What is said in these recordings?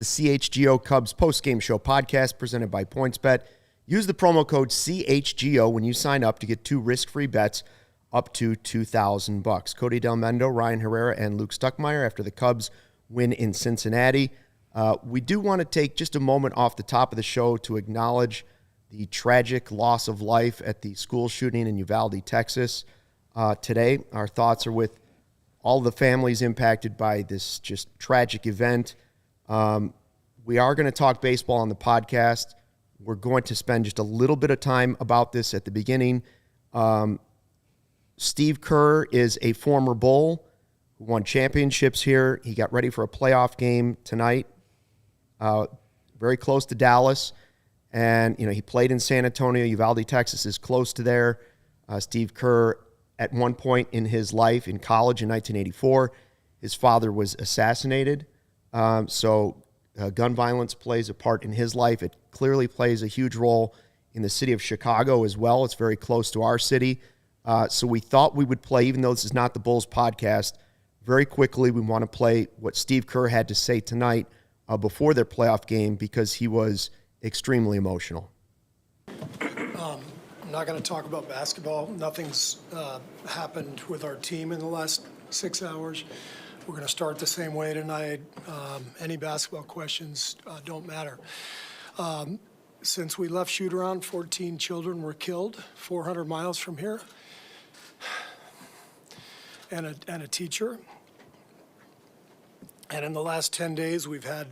The CHGO Cubs postgame show podcast presented by PointsBet. Use the promo code CHGO when you sign up to get 2 risk-free bets up to $2,000. Cody Delmendo, Ryan Herrera, and Luke Stuckmeyer after the Cubs win in Cincinnati. We do want to take just a moment off the top of the show to acknowledge the tragic loss of life at the school shooting in Uvalde, Texas. Today, our thoughts are with all the families impacted by this just tragic event. We are going to talk baseball on the podcast. We're going to spend just a little bit of time about this at the beginning. Steve Kerr is a former Bull who won championships here. He got ready for a playoff game tonight, very close to Dallas. And, he played in San Antonio. Uvalde, Texas is close to there. Steve Kerr, at one point in his life in college in 1984, his father was assassinated. So gun violence plays a part in his life. It clearly plays a huge role in the city of Chicago as well. It's very close to our city. So we thought we would play, even though this is not the Bulls podcast, very quickly we want to play what Steve Kerr had to say tonight before their playoff game because he was extremely emotional. I'm not going to talk about basketball. Nothing's happened with our team in the last 6 hours. We're going to start the same way tonight. Any basketball questions don't matter. Since we left shoot-around, 14 children were killed 400 miles from here, and a teacher. And in the last 10 days, we've had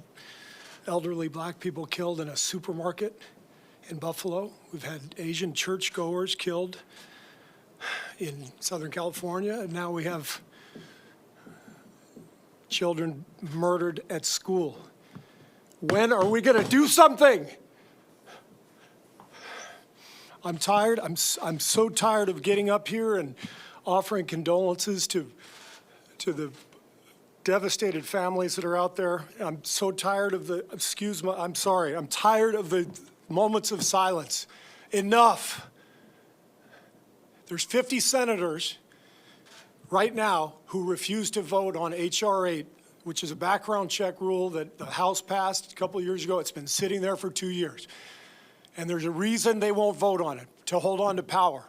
elderly black people killed in a supermarket in Buffalo. We've had Asian churchgoers killed in Southern California, and now we have children murdered at school. When are we going to do something? I'm tired. I'm so tired of getting up here and offering condolences to the devastated families that are out there. I'm so tired of I'm tired of the moments of silence. Enough. There's 50 senators right now who refuse to vote on H.R. 8, which is a background check rule that the House passed a couple of years ago. It's been sitting there for 2 years. And there's a reason they won't vote on it, to hold on to power.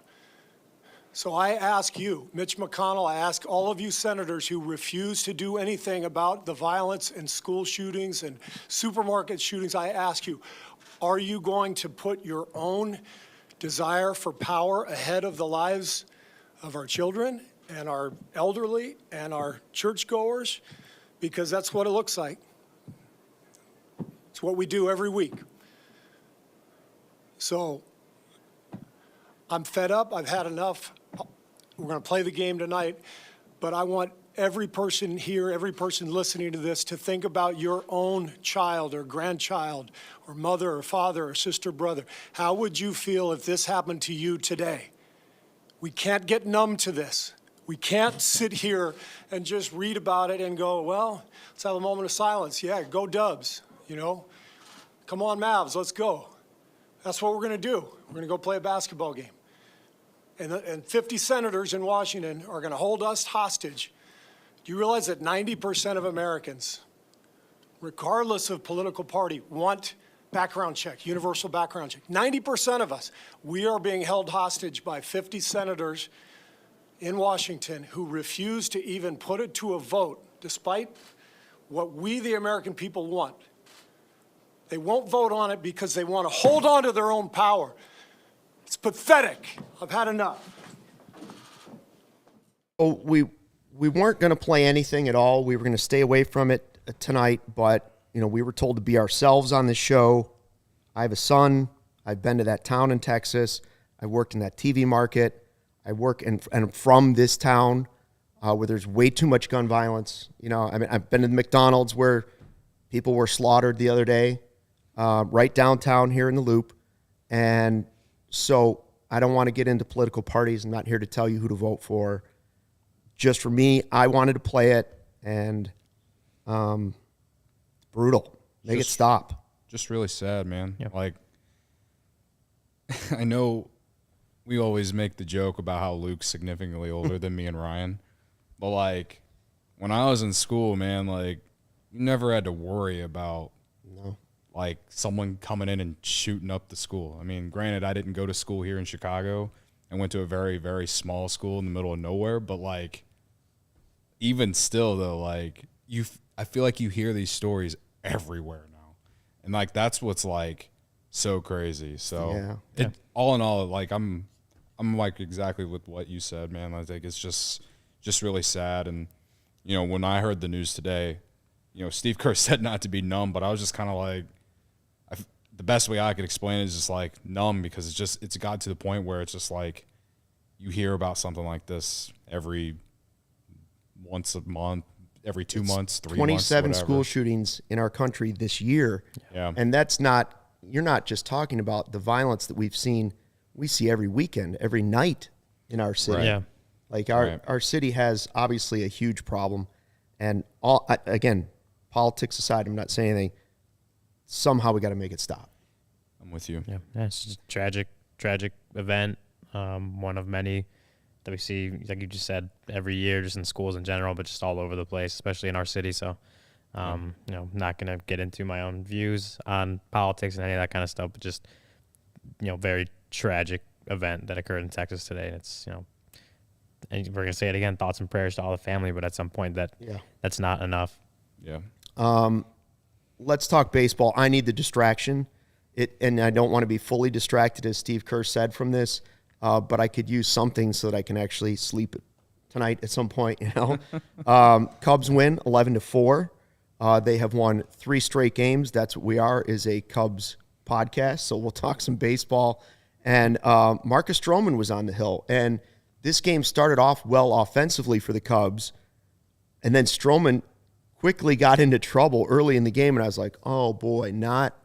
So I ask you, Mitch McConnell, I ask all of you senators who refuse to do anything about the violence and school shootings and supermarket shootings, I ask you, are you going to put your own desire for power ahead of the lives of our children and our elderly and our churchgoers? Because that's what it looks like. It's what we do every week. So I'm fed up. I've had enough. We're going to play the game tonight, but I want every person here, every person listening to this to think about your own child or grandchild or mother or father or sister, brother. How would you feel if this happened to you today? We can't get numb to this. We can't sit here and just read about it and go, well, let's have a moment of silence. Yeah, go Dubs, Come on, Mavs, let's go. That's what we're going to do. We're going to go play a basketball game. And 50 senators in Washington are going to hold us hostage. Do you realize that 90% of Americans, regardless of political party, want background check, universal background check? 90% of us, we are being held hostage by 50 senators in Washington who refuse to even put it to a vote, despite what we, the American people, want. They won't vote on it because they want to hold on to their own power. It's pathetic. I've had enough. Oh, we weren't going to play anything at all. We were going to stay away from it tonight, but we were told to be ourselves on this show. I have a son. I've been to that town in Texas. I worked in that TV market. I work and I'm from this town where there's way too much gun violence. I've been to the McDonald's where people were slaughtered the other day, right downtown here in the Loop. And so I don't want to get into political parties. I'm not here to tell you who to vote for. Just for me, I wanted to play it, and it's brutal. Make it stop. Just really sad, man. Yep. I know we always make the joke about how Luke's significantly older than me and Ryan. But, when I was in school, man, you never had to worry about No. Like someone coming in and shooting up the school. I mean, granted, I didn't go to school here in Chicago. I went to a very, very small school in the middle of nowhere. But, like, even still, though, like, I feel like you hear these stories everywhere now. And, like, that's what's, like, so crazy. So, all in all, like, I'm like exactly with what you said, man. I think it's just really sad. And, you know, when I heard the news today, you know, Steve Kerr said not to be numb, but I was just kind of like, the best way I could explain it is just like numb, because it's got to the point where it's just like you hear about something like this once a month, every 2 months, 3 months, 27 whatever. school shootings in our country this year. Yeah. And you're not just talking about the violence that we see every weekend, every night in our city. Right. Yeah. Like Right. our city has obviously a huge problem. And again, politics aside, I'm not saying anything. Somehow we got to make it stop. I'm with you. Yeah, it's just a tragic event. One of many that we see, like you just said, every year, just in schools in general, but just all over the place, especially in our city. So, you know, not going to get into my own views on politics and any of that kind of stuff, but just, you know, very tragic event that occurred in Texas today. And it's, you know, and we're going to say it again, thoughts and prayers to all the family, but at some point that's not enough. Yeah. Let's talk baseball. I need the distraction. And I don't want to be fully distracted, as Steve Kerr said, from this, but I could use something so that I can actually sleep tonight at some point, you know. Cubs win 11-4. They have won 3 straight games. That's what we are, is a Cubs podcast. So we'll talk some baseball. And Marcus Stroman was on the hill. And this game started off well offensively for the Cubs. And then Stroman quickly got into trouble early in the game. And I was like, oh, boy, not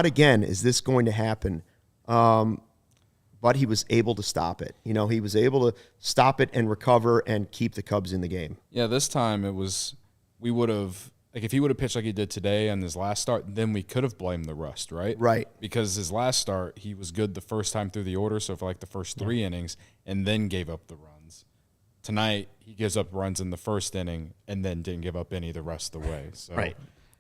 again is this going to happen. But he was able to stop it. You know, he was able to stop it and recover and keep the Cubs in the game. Yeah, this time we would have, like, if he would have pitched like he did today on his last start, then we could have blamed the rust, right? Right. Because his last start, he was good the first time through the order, so for like the first 3 innings, and then gave up the runs. Tonight, he gives up runs in the first inning and then didn't give up any the rest of the way. So, Right.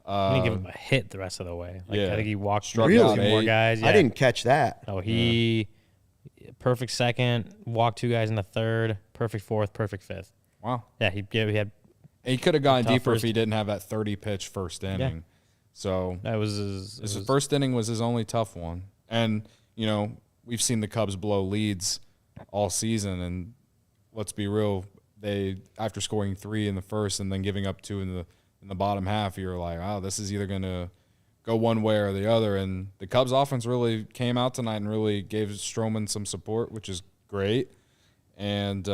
I didn't give him a hit the rest of the way. Like, yeah. I think he walked Struck two out more 8. guys. Yeah. I didn't catch that. Oh, perfect second, walked 2 guys in the third, perfect fourth, perfect fifth. Wow. Yeah, he had He could have gone Tough deeper if first- he didn't have that 30-pitch first inning. Yeah. So that was his his first inning was his only tough one. And, you know, we've seen the Cubs blow leads all season, and let's be real, they, after scoring 3 in the first and then giving up 2 in the bottom half, you're like, oh, this is either going to go one way or the other. And the Cubs offense really came out tonight and really gave Stroman some support, which is great. And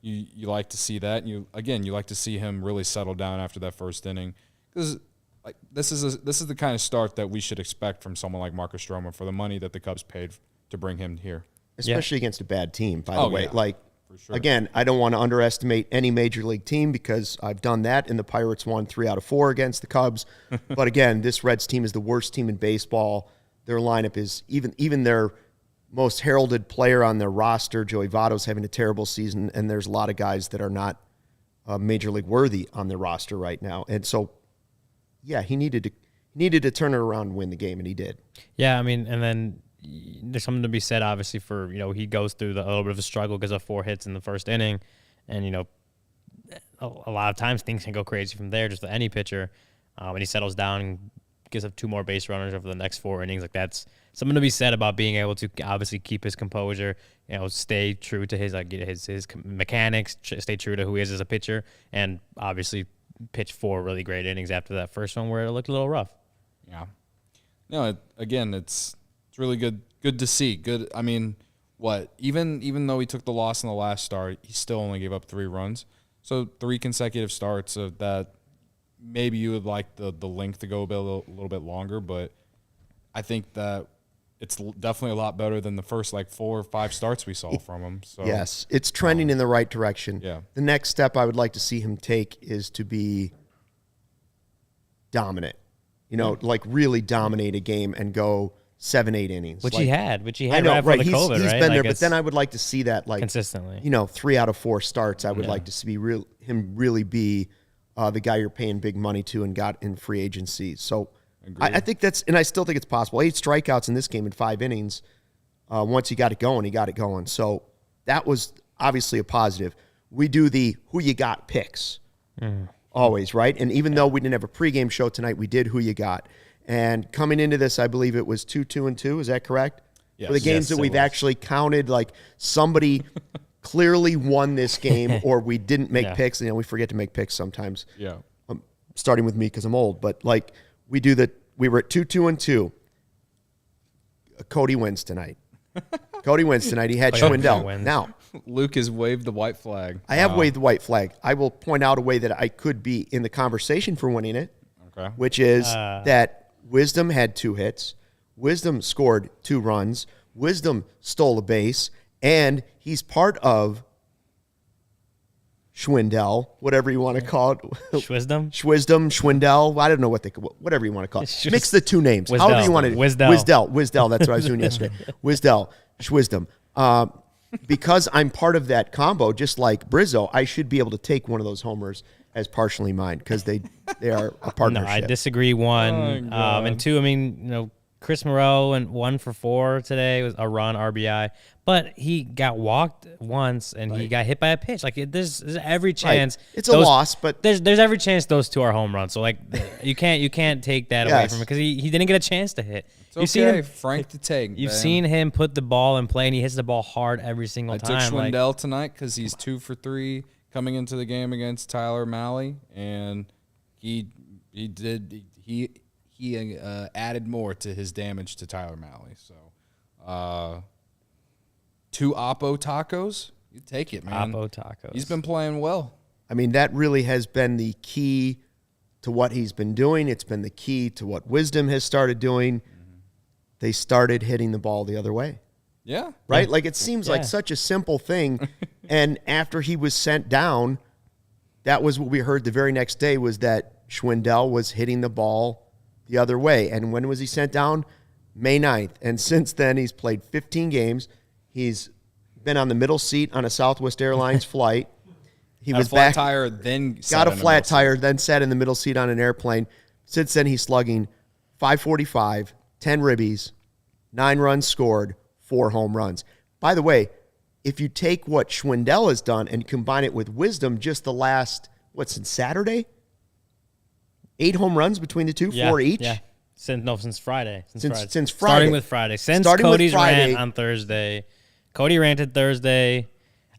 you like to see that. You like to see him really settle down after that first inning, because like this is the kind of start that we should expect from someone like Marcus Stroman for the money that the Cubs paid to bring him here. Especially against a bad team, by the way. Yeah. Like, For sure. again, I don't want to underestimate any major league team, because I've done that, and the Pirates won 3 out of 4 against the Cubs. But again, this Reds team is the worst team in baseball. Their lineup is even their most heralded player on their roster, Joey Votto's having a terrible season, and there's a lot of guys that are not major league worthy on their roster right now. And so, yeah, he needed to turn it around and win the game, and he did. Yeah, I mean, and then there's something to be said, obviously, for, you know, he goes through a little bit of a struggle because of 4 hits in the first inning, and, you know, a lot of times things can go crazy from there, just with any pitcher, and he settles down and gives up 2 more base runners over the next 4 innings. Like, that's something to be said about being able to obviously keep his composure, you know, stay true to his mechanics, stay true to who he is as a pitcher, and obviously pitch 4 really great innings after that first one where it looked a little rough. Yeah. No, it's really good to see. Good. I mean, even though he took the loss in the last start, he still only gave up 3 runs. So 3 consecutive starts of that. Maybe you would like the length to go a little bit longer, but I think that it's definitely a lot better than the first 4 or 5 starts we saw from him. So Yes, it's trending in the right direction. Yeah. The next step I would like to see him take is to be dominant. You know, like really dominate a game and go 7-8 innings. Which like, he had I know, right right? after the COVID, He's right? been Like, there, but it's then I would like to see that consistently. You know, 3 out of 4 starts. I would Yeah. like to see him really be the guy you're paying big money to and got in free agency. So I think that's, and I still think it's possible. 8 strikeouts in this game in 5 innings. Once he got it going, he got it going. So that was obviously a positive. We do the who you got picks always, right? And even though we didn't have a pregame show tonight, we did who you got. And coming into this, I believe it was 2-2-2. Is that correct? Yes. For the games that we've actually counted, like somebody clearly won this game, or we didn't make picks. And we forget to make picks sometimes. Yeah. Starting with me because I'm old, but like we were at 2-2-2. Cody wins tonight. He had Schwindel. Now, Luke has waved the white flag. I have waved the white flag. I will point out a way that I could be in the conversation for winning it, which is that Wisdom had 2 hits. Wisdom scored 2 runs. Wisdom stole a base, and he's part of Schwindel, whatever you want to call it. Schwindel. I don't know whatever you want to call it. Mix the 2 names. Wisdel. However you want to. Wisdel. That's what I was doing yesterday. Schwisdom. Because I'm part of that combo, just like Brizzo, I should be able to take one of those homers as partially mine because they are a partnership. No, I disagree. 1 and 2. I mean, Chris Morel went 1 for 4 today. It was a run RBI, but he got walked once and he got hit by a pitch. Like there's every chance it's a loss, but there's every chance those 2 are home runs. So like you can't take that away from him because he didn't get a chance to hit. You've seen him, Frank the Tank. You've seen him put the ball in play and he hits the ball hard every single time. I took Schwindel tonight because he's 2 for 3 coming into the game against Tyler Malley, and he added more to his damage to Tyler Malley. So, 2 Oppo tacos, you take it, man. Oppo tacos. He's been playing well. I mean, that really has been the key to what he's been doing. It's been the key to what Wisdom has started doing. They started hitting the ball the other way. Yeah. Right? Like it seems like such a simple thing. And after he was sent down, that was what we heard the very next day was that Schwindel was hitting the ball the other way. And when was he sent down? May 9th. And since then, he's played 15 games. He's been on the middle seat on a Southwest Airlines flight. He was flat back, tire, then got a flat tire, then sat in the middle seat on an airplane. Since then, he's slugging .545, 10 ribbies, 9 runs scored, 4 home runs. By the way, if you take what Schwindel has done and combine it with Wisdom, just the last, since Saturday? 8 home runs between the two, 4 each? Yeah. Since Friday. Since Friday. Starting with Friday. Since Cody's rant on Thursday. Cody ranted Thursday.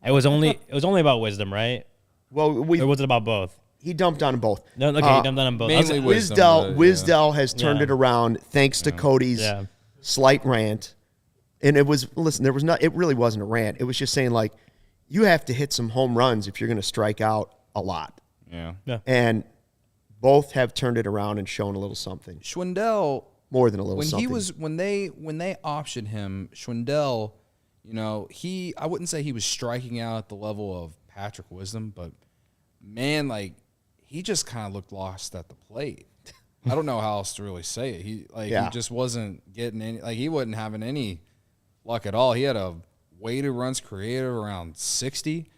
It was only about Wisdom, right? Well, or was it about both? He dumped on them both. No, okay, he dumped on them both. Mainly Wisdel has turned it around thanks to Cody's slight rant. And it was, it really wasn't a rant. It was just saying, like, you have to hit some home runs if you're going to strike out a lot. Yeah. And both have turned it around and shown a little something. Schwindel, more than a little something. When they optioned him, Schwindel, I wouldn't say he was striking out at the level of Patrick Wisdom, but man, like he just kind of looked lost at the plate. I don't know how else to really say it. He just wasn't getting any, like he wasn't having any luck at all. He had a weighted runs created around 60.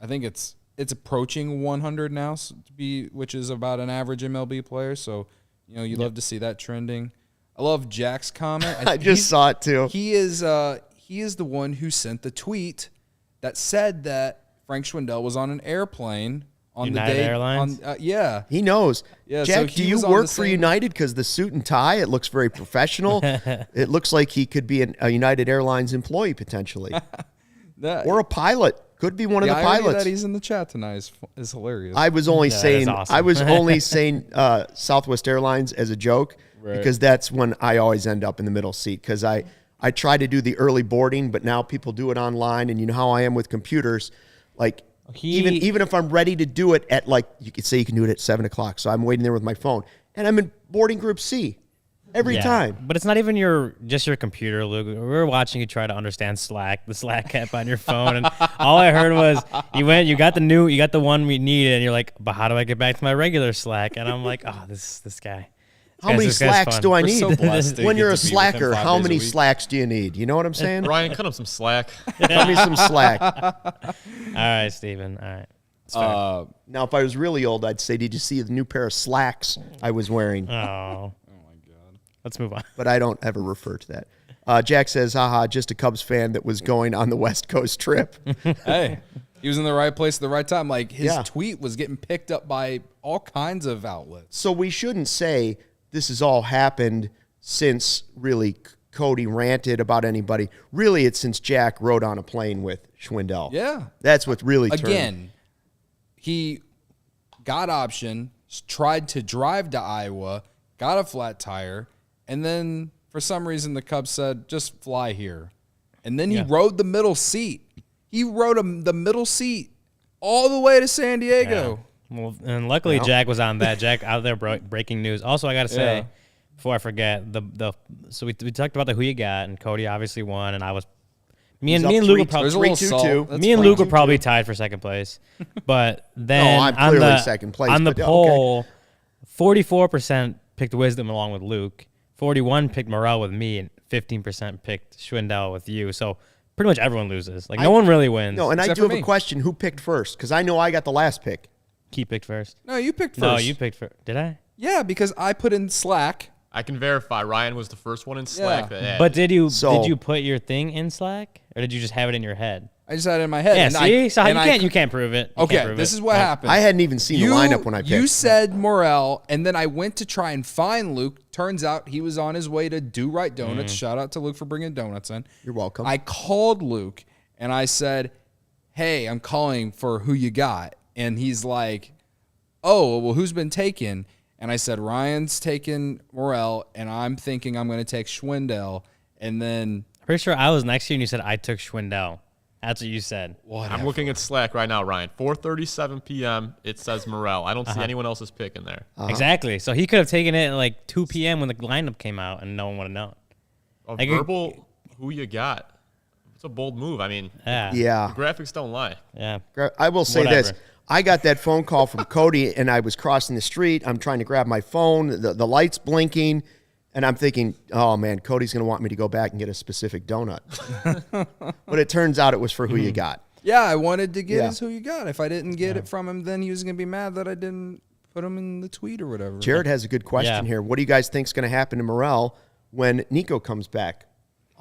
I think it's approaching 100 now which is about an average MLB player. So, you'd love to see that trending. I love Jack's comment. I just saw it too. He is the one who sent the tweet that said that Frank Schwindel was on an airplane on United the day. Airlines? He knows. Yeah, Jack, so do you work for United? Because the suit and tie, it looks very professional. It looks like he could be a United Airlines employee potentially. Or a pilot. Could be one of the pilots. That he's in the chat tonight is hilarious. I was only saying awesome. I was only saying Southwest Airlines as a joke because that's when I always end up in the middle seat because I try to do the early boarding, but now people do it online, and you know how I am with computers. Like even if I'm ready to do it at you could say you can do it at 7:00, so I'm waiting there with my phone, and I'm in boarding group C. Every time. But it's not even just your computer, Luke. We were watching you try to understand Slack, the Slack app on your phone, and all I heard was you got the one we needed, and you're like, but how do I get back to my regular Slack? And I'm like, oh, this guy. How many slacks do I need? So blessed to when get you're to a be with him slacker, 5 how days a many week. slacks do you need? You know what I'm saying? Ryan, cut him some slack. Cut me some slack. All right, Steven. All right. Now, if I was really old, I'd say, did you see the new pair of slacks I was wearing? Oh. Let's move on. but I don't ever refer to that. Jack says, haha, just a Cubs fan that was going on the West Coast trip. Hey, he was in the right place at the right time. Like, his Yeah. tweet was getting picked up by all kinds of outlets. So we shouldn't say this has all happened since really Cody ranted about anybody. Really, it's since Jack rode on a plane with Schwindel. Yeah. That's what really turned. Again, he got option, tried to drive to Iowa, got a flat tire, and then for some reason the Cubs said, just fly here. And then he rode the middle seat. He rode the middle seat all the way to San Diego. Well, and luckily Jack was on that. Jack out there breaking news. Also, I got to say, before I forget, so we talked about the who you got, and Cody obviously won, and I was me and Luke were probably There's a little salt. That's me and fine. Luke were probably tied for second place. But then No, I'm on clearly the second place, on the but, okay. poll, 44% picked Wisdom along with Luke, 41 picked Morel with me, and 15% picked Schwindel with you. So pretty much everyone loses. Like no one really wins. No, and I Except do for have a me. question. Who picked first? Because I know I got the last pick. He picked first. No, you picked first. No, you picked first. Did I? Yeah, because I put in Slack. I can verify Ryan was the first one in Slack. Yeah. That But did you So- put your thing in Slack, or did you just have it in your head? I just had it in my head. Yeah, and see, so and you can't prove it. You Okay, can't prove this it. is what happened. I hadn't even seen the lineup when I picked. You said Morel, and then I went to try and find Luke. Turns out he was on his way to Do Right Donuts. Shout out to Luke for bringing donuts in. You're welcome. I called Luke, and I said, hey, I'm calling for who you got. And he's like, oh, well, who's been taken? And I said, Ryan's taken Morel, and I'm thinking I'm going to take Schwindel. And then Pretty sure I was next to you and you said I took Schwindel. That's what you said. I'm looking at Slack right now, Ryan. 4:37 p.m. It says Morel. I don't see anyone else's pick in there. Exactly. So he could have taken it at like 2 p.m. when the lineup came out, and no one would have known. A Like, verbal who you got. It's a bold move. I mean, Yeah. Yeah. the graphics don't lie. Yeah. I will say this. Whatever. I got that phone call from Cody, and I was crossing the street. I'm trying to grab my phone. The light's blinking, and I'm thinking, oh, man, Cody's going to want me to go back and get a specific donut. But it turns out it was for who you got. yeah, I wanted to get Yeah. his who you got. If I didn't get it from him, then he was going to be mad that I didn't put him in the tweet or whatever. Jared has a good question Yeah. here. What do you guys think is going to happen to Morel when Nico comes back?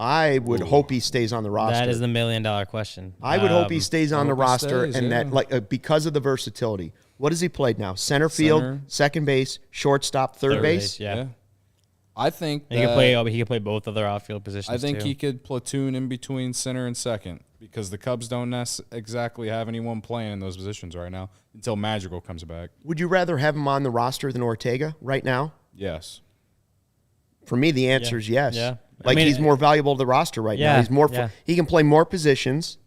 I would hope he stays on the roster. That is the $1 million question. I would hope he stays on the hope he roster, stays, and yeah. that because of the versatility. What has he played now? Center field, Center. second base, shortstop, third base. Yeah. I think He could play both other outfield positions. I think too. he could platoon in between center and second because the Cubs don't exactly have anyone playing in those positions right now until Madrigal comes back. Would you rather have him on the roster than Ortega right now? Yes. For me, the answer is yes. Yeah. Like I mean, he's more valuable to the roster right now. Yeah, He's more. yeah. He can play more positions.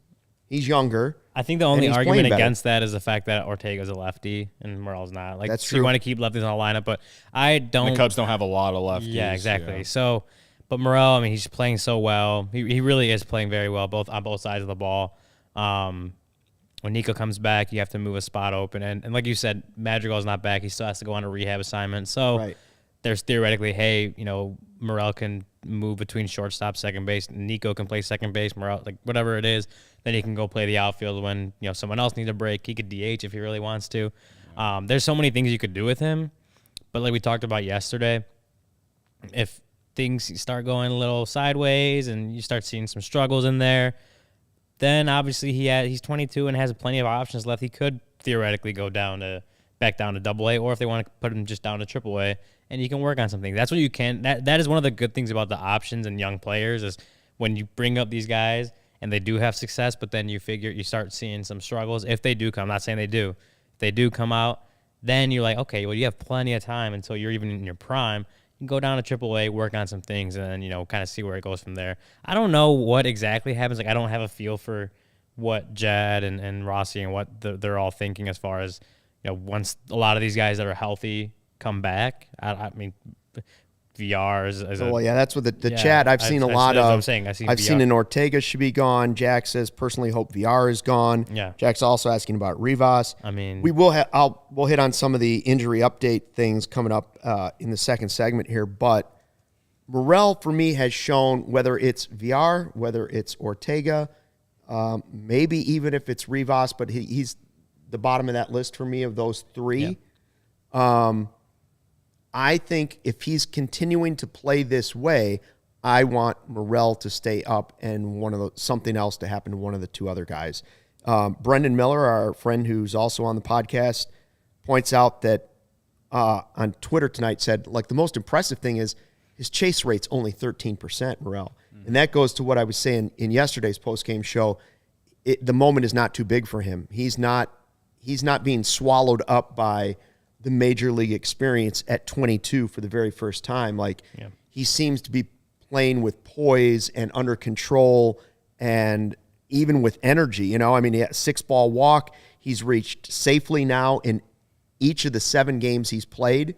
He's younger. I think the only he's argument playing better. against that is the fact that Ortega's a lefty and Morel's not. Like, That's so you true. want to keep lefties on the lineup, but I don't. The Cubs don't have a lot of lefties. Yeah, exactly. yeah. So, but Morel, I mean, he's playing so well. He really is playing very well, on both sides of the ball. When Nico comes back, you have to move a spot open, and like you said, Madrigal's not back. He still has to go on a rehab assignment. So Right. there's theoretically, hey, Morel can move between shortstop, second base. Nico can play second base. Morel, like whatever it is, then he can go play the outfield when someone else needs a break. He could DH if he really wants to. There's so many things you could do with him, but like we talked about yesterday, if things start going a little sideways and you start seeing some struggles in there, then obviously he's 22 and has plenty of options left. He could theoretically go back down to Double-A, or if they want to put him just down to Triple-A, and you can work on something. That's what you can. That is one of the good things about the options and young players is when you bring up these guys and they do have success, but then you start seeing some struggles. If they do come, I'm not saying they do. If they do come out, then you're like, okay, well, you have plenty of time until you're even in your prime. You can go down to Triple-A, work on some things, and then, kind of see where it goes from there. I don't know what exactly happens. Like, I don't have a feel for what Jad and Rossi and what they're all thinking as far as, once a lot of these guys that are healthy come back. I mean, VR is Well, yeah, that's what the Yeah, chat I've seen a lot that's what of. I'm saying. I've seen I've VR. seen an Ortega should be gone. Jack says personally hope VR is gone. Yeah. Jack's also asking about Rivas. I mean, we will we'll hit on some of the injury update things coming up in the second segment here, but Morel for me has shown whether it's VR, whether it's Ortega, maybe even if it's Rivas, but he's the bottom of that list for me of those three. I think if he's continuing to play this way, I want Morel to stay up and something else to happen to one of the two other guys. Brendan Miller, our friend who's also on the podcast, points out that on Twitter tonight said, like, the most impressive thing is his chase rate's only 13%, Morel. And that goes to what I was saying in yesterday's postgame show. The moment is not too big for him. He's not being swallowed up by the major league experience at 22 for the very first time. Like, he seems to be playing with poise and under control and even with energy. He had a 6-ball walk. He's reached safely now in each of the 7 games he's played.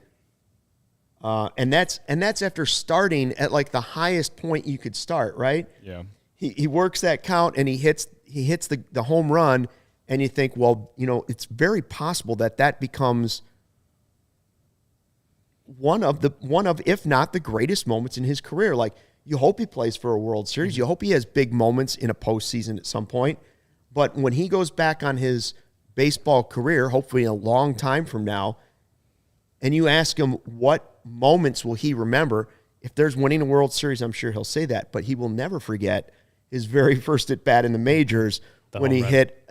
And that's after starting at like the highest point you could start, right? Yeah. He works that count and he hits the home run, and you think, well, it's very possible that becomes one of if not the greatest moments in his career. Like, you hope he plays for a World Series. You hope he has big moments in a postseason at some point. But when he goes back on his baseball career, hopefully a long time from now, and you ask him what moments will he remember, if there's winning a World Series, I'm sure he'll say that. But he will never forget his very first at-bat in the majors when he hit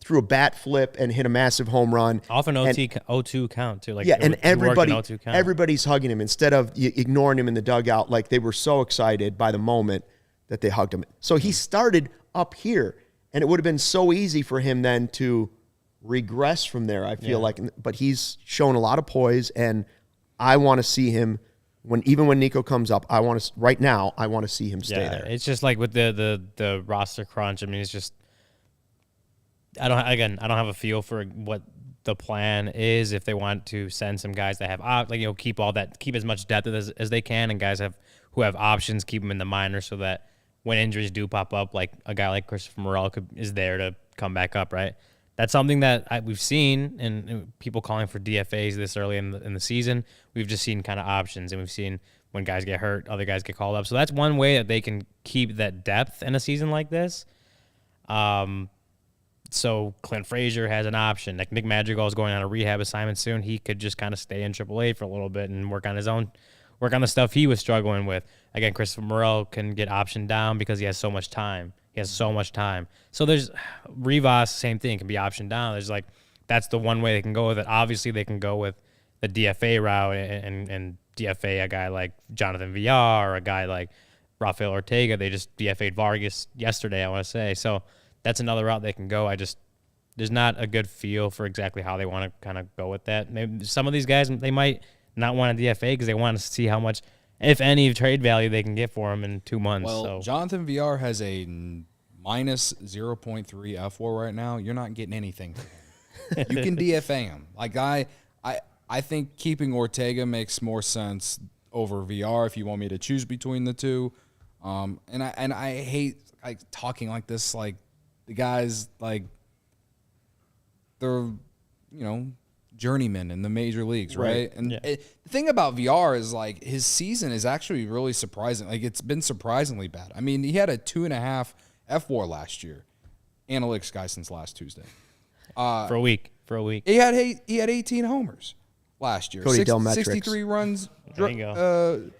threw a bat flip and hit a massive home run. Off an 0-2 count, too. Like, and everybody's hugging him instead of ignoring him in the dugout. Like, they were so excited by the moment that they hugged him. So he started up here, and it would have been so easy for him then to regress from there, I feel like. But he's shown a lot of poise, and I want to see him even when Nico comes up. I want to see him stay there. It's just like with the roster crunch. I mean, it's just, I don't have a feel for what the plan is, if they want to send some guys that have keep as much depth as they can, and guys who have options, keep them in the minors so that when injuries do pop up, like a guy like Christopher Morel is there to come back up, right? That's something that we've seen, and people calling for DFAs this early in the season. We've just seen kind of options, and we've seen when guys get hurt, other guys get called up. So that's one way that they can keep that depth in a season like this. So Clint Frazier has an option. Like, Nick Madrigal is going on a rehab assignment soon. He could just kind of stay in AAA for a little bit and work on the stuff he was struggling with. Again, Christopher Morel can get optioned down because he has so much time. So there's Rivas, same thing, can be optioned down. There's that's the one way they can go with it. Obviously, they can go with the DFA route and DFA a guy like Jonathan Villar or a guy like Rafael Ortega. They just DFA'd Vargas yesterday, I want to say. So that's another route they can go. There's not a good feel for exactly how they want to kind of go with that. Maybe some of these guys, they might not want a DFA because they want to see how much, if any, trade value they can get for him in 2 months. Well, Jonathan Villar has a minus 0.3 F4 right now. You're not getting anything for him. You can DFA him. Like, I think keeping Ortega makes more sense over VR if you want me to choose between the two. And I hate talking like this, like the guys, like, they're, journeymen in the major leagues, right? And the thing about VR is, like, his season is actually really surprising. Like, it's been surprisingly bad. I mean, he had a 2.5 F4 last year. Analytics guy since last Tuesday. For a week. He had 18 homers last year. Cody Delmetrics. 63 runs. There you go.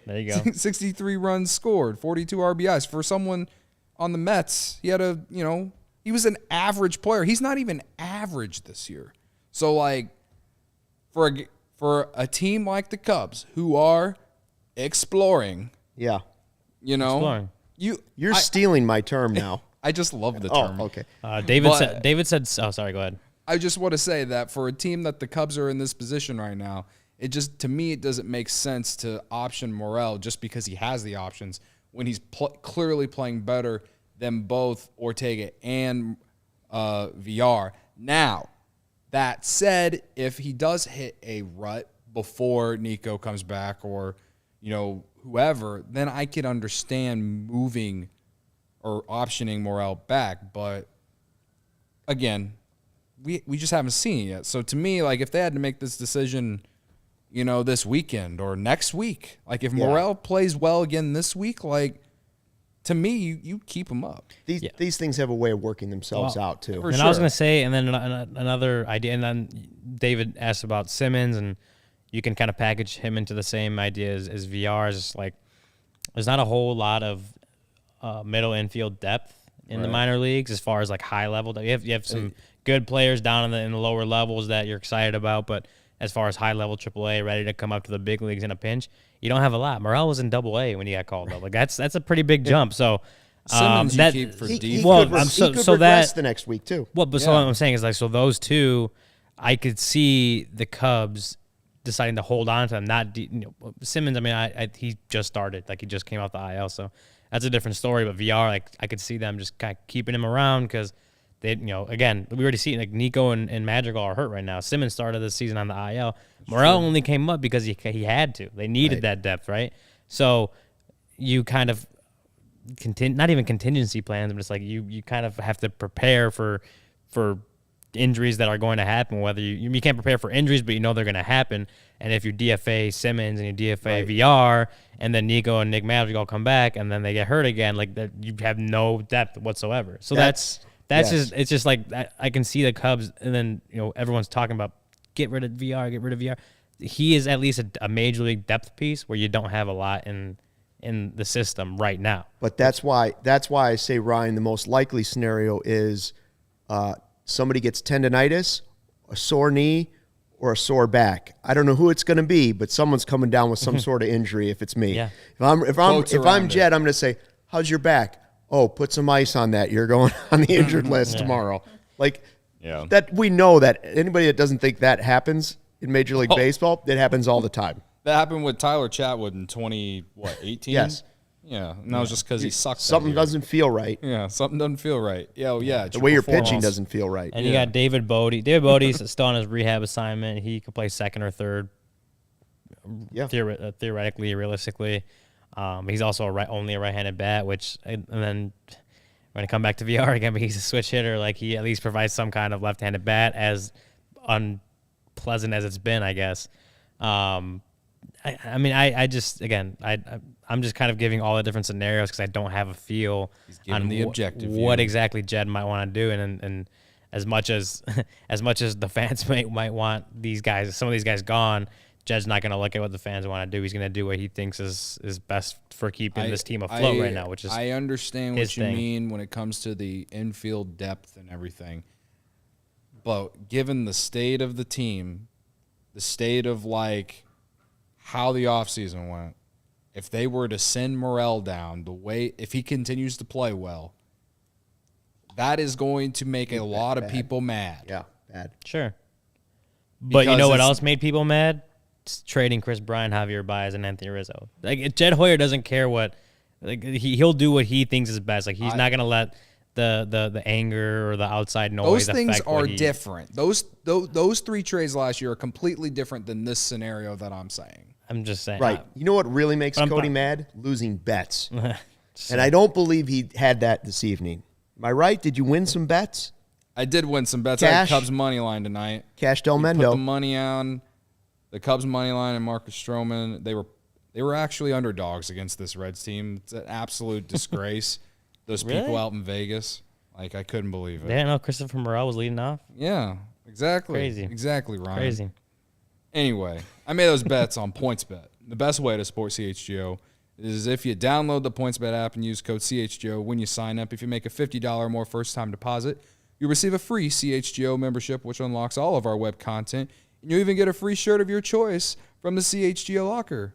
63 runs scored, 42 RBIs. For someone on the Mets, he had he was an average player. He's not even average this year. So, like, for a team like the Cubs who are exploring, Exploring. You're stealing my term now. I just love the term. Oh, okay. David said, oh, sorry, go ahead. I just want to say that for a team that the Cubs are in this position right now, to me, it doesn't make sense to option Morel just because he has the options when he's clearly playing better than both Ortega and VR. Now, that said, if he does hit a rut before Nico comes back or, whoever, then I could understand moving or optioning Morel back. But, again, we just haven't seen it yet. So, to me, like, if they had to make this decision, this weekend or next week, like, if Morel plays well again this week, like, to me, you keep him up. These things have a way of working themselves out, too. I was going to say, and then another idea, and then David asked about Simmons, and, you can kind of package him into the same idea as VR. Is like there's not a whole lot of middle infield depth in the minor leagues as far as like high level. You have some good players down in the lower levels that you're excited about, but as far as high level AAA ready to come up to the big leagues in a pinch, you don't have a lot. Morel was in AA when he got called up. Like that's a pretty big jump. So Simmons that you keep for He defense. could regress the next week too. Well, but so what I'm saying is like, so those two, I could see the Cubs deciding to hold on to them. Not Simmons. I mean, he just started, like he just came off the IL, so that's a different story. But VR, like I could see them just kind of keeping him around because they, again, we already see like Nico and Madrigal are hurt right now. Simmons started the season on the IL. Morel only came up because he had to. They needed that depth, right? So you kind of not even contingency plans, but it's like you kind of have to prepare for injuries that are going to happen. Whether you can't prepare for injuries, but they're going to happen. And if you DFA Simmons and you DFA VR, and then Nico and Nick Madrigal come back, and then they get hurt again, like that, you have no depth whatsoever. So that's just it's just like I can see the Cubs, and then everyone's talking about get rid of VR. He is at least a major league depth piece where you don't have a lot in the system right now. But that's why I say, Ryan, the most likely scenario is somebody gets tendonitis, a sore knee, or a sore back. I don't know who it's going to be, but someone's coming down with some sort of injury. If it's me, Yeah. If I'm Jed, I'm going to say, "How's your back?" Oh, put some ice on that. You're going on the injured list tomorrow. Like that, we know that anybody that doesn't think that happens in Major League Baseball, it happens all the time. That happened with Tyler Chatwood in 2018? Yes. Yeah, and that was just because he sucked. Something doesn't feel right. Yeah, something doesn't feel right. Yeah. The way you're pitching doesn't feel right. And you got David Bodie. David Bodie's still on his rehab assignment. He could play second or third, theoretically, realistically. He's also only a right-handed bat, and then when I come back to VR again, but he's a switch hitter. Like he at least provides some kind of left-handed bat, as unpleasant as it's been, I guess. I'm just kind of giving all the different scenarios because I don't have a feel on the objective what view. exactly Jed might want to do, and as much as the fans might want some of these guys gone, Jed's not going to look at what the fans want to do. He's going to do what he thinks is best for keeping this team afloat right now, which is I understand what you thing. mean when it comes to the infield depth and everything. But given the state of the team, the state of like how the offseason went, if they were to send Morel down if he continues to play well, that is going to make a lot of people mad. Yeah, bad. Sure. But you know what it's- else made people mad? It's trading Chris Bryant, Javier Baez, and Anthony Rizzo. Like Jed Hoyer doesn't care what, like he'll do what he thinks is best. Like he's not gonna let the anger or the outside noise. Those things affect what are he- different. Those three trades last year are completely different than this scenario that I'm saying. I'm just saying. Right. You know what really makes I'm Cody fine. mad? Losing bets. And I don't believe he had that this evening. Am I right? Did you win some bets? I did win some bets. I Cash? had Cubs money line tonight. Cash Put the Delmendo. money on the Cubs money line and Marcus Stroman. They were actually underdogs against this Reds team. It's an absolute disgrace. Those people Really? out in Vegas, like I couldn't believe it. They didn't know Christopher Morel was leading off. Yeah, exactly. Crazy. Exactly, Ryan. Crazy. Anyway, I made those bets on PointsBet. The best way to support CHGO is if you download the PointsBet app and use code CHGO when you sign up. If you make a $50 or more first-time deposit, you receive a free CHGO membership, which unlocks all of our web content, and you even get a free shirt of your choice from the CHGO locker.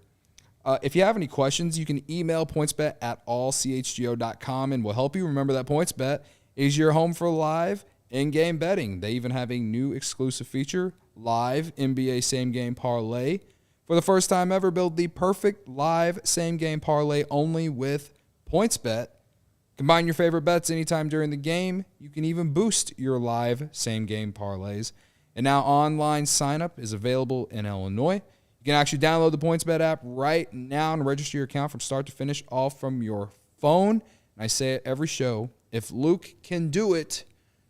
If you have any questions, you can email pointsbet at allchgo.com, and we'll help you. Remember that PointsBet is your home for live in-game betting. They even have a new exclusive feature, live NBA same-game parlay. For the first time ever, build the perfect live same-game parlay only with PointsBet. Combine your favorite bets anytime during the game. You can even boost your live same-game parlays. And now online sign-up is available in Illinois. You can actually download the PointsBet app right now and register your account from start to finish, all from your phone. And I say it every show, if Luke can do it,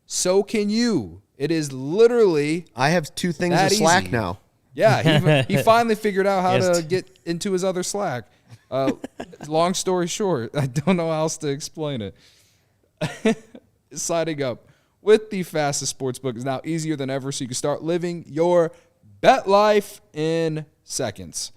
so can you. It is literally I have two things that of Slack easy. now. Yeah, he finally figured out how Yes. to get into his other Slack. Long story short, I don't know how else to explain it. Signing up with the fastest sportsbook is now easier than ever, so you can start living your Bet life in seconds.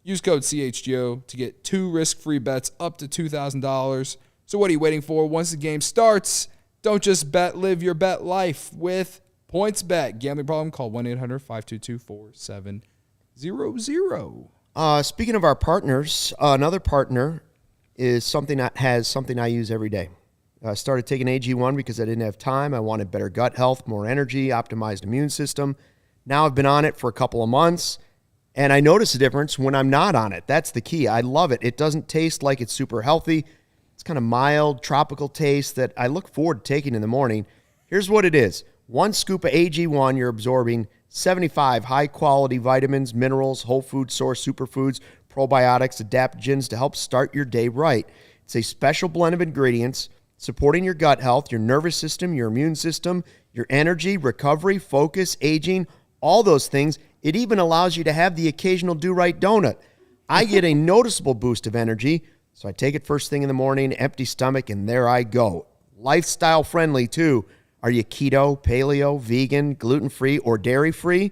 Use code CHGO to get 2 risk-free bets up to $2,000. So what are you waiting for? Once the game starts, don't just bet, live your bet life with PointsBet. Gambling problem? Call 1-800-522-4700. Speaking of our partners, another partner is something I use every day. I started taking AG1 because I didn't have time. I wanted better gut health, more energy, optimized immune system. Now I've been on it for a couple of months, and I notice a difference when I'm not on it. That's the key. I love it. It doesn't taste like it's super healthy. It's kind of mild, tropical taste that I look forward to taking in the morning. Here's what it is. 1 scoop of AG1, you're absorbing 75 high-quality vitamins, minerals, whole food source superfoods, probiotics, adaptogens to help start your day right. It's a special blend of ingredients supporting your gut health, your nervous system, your immune system, your energy, recovery, focus, aging, all those things. It even allows you to have the occasional do-right donut. I get a noticeable boost of energy, so I take it first thing in the morning, empty stomach, and there I go. Lifestyle friendly, too. Are you keto, paleo, vegan, gluten-free, or dairy-free?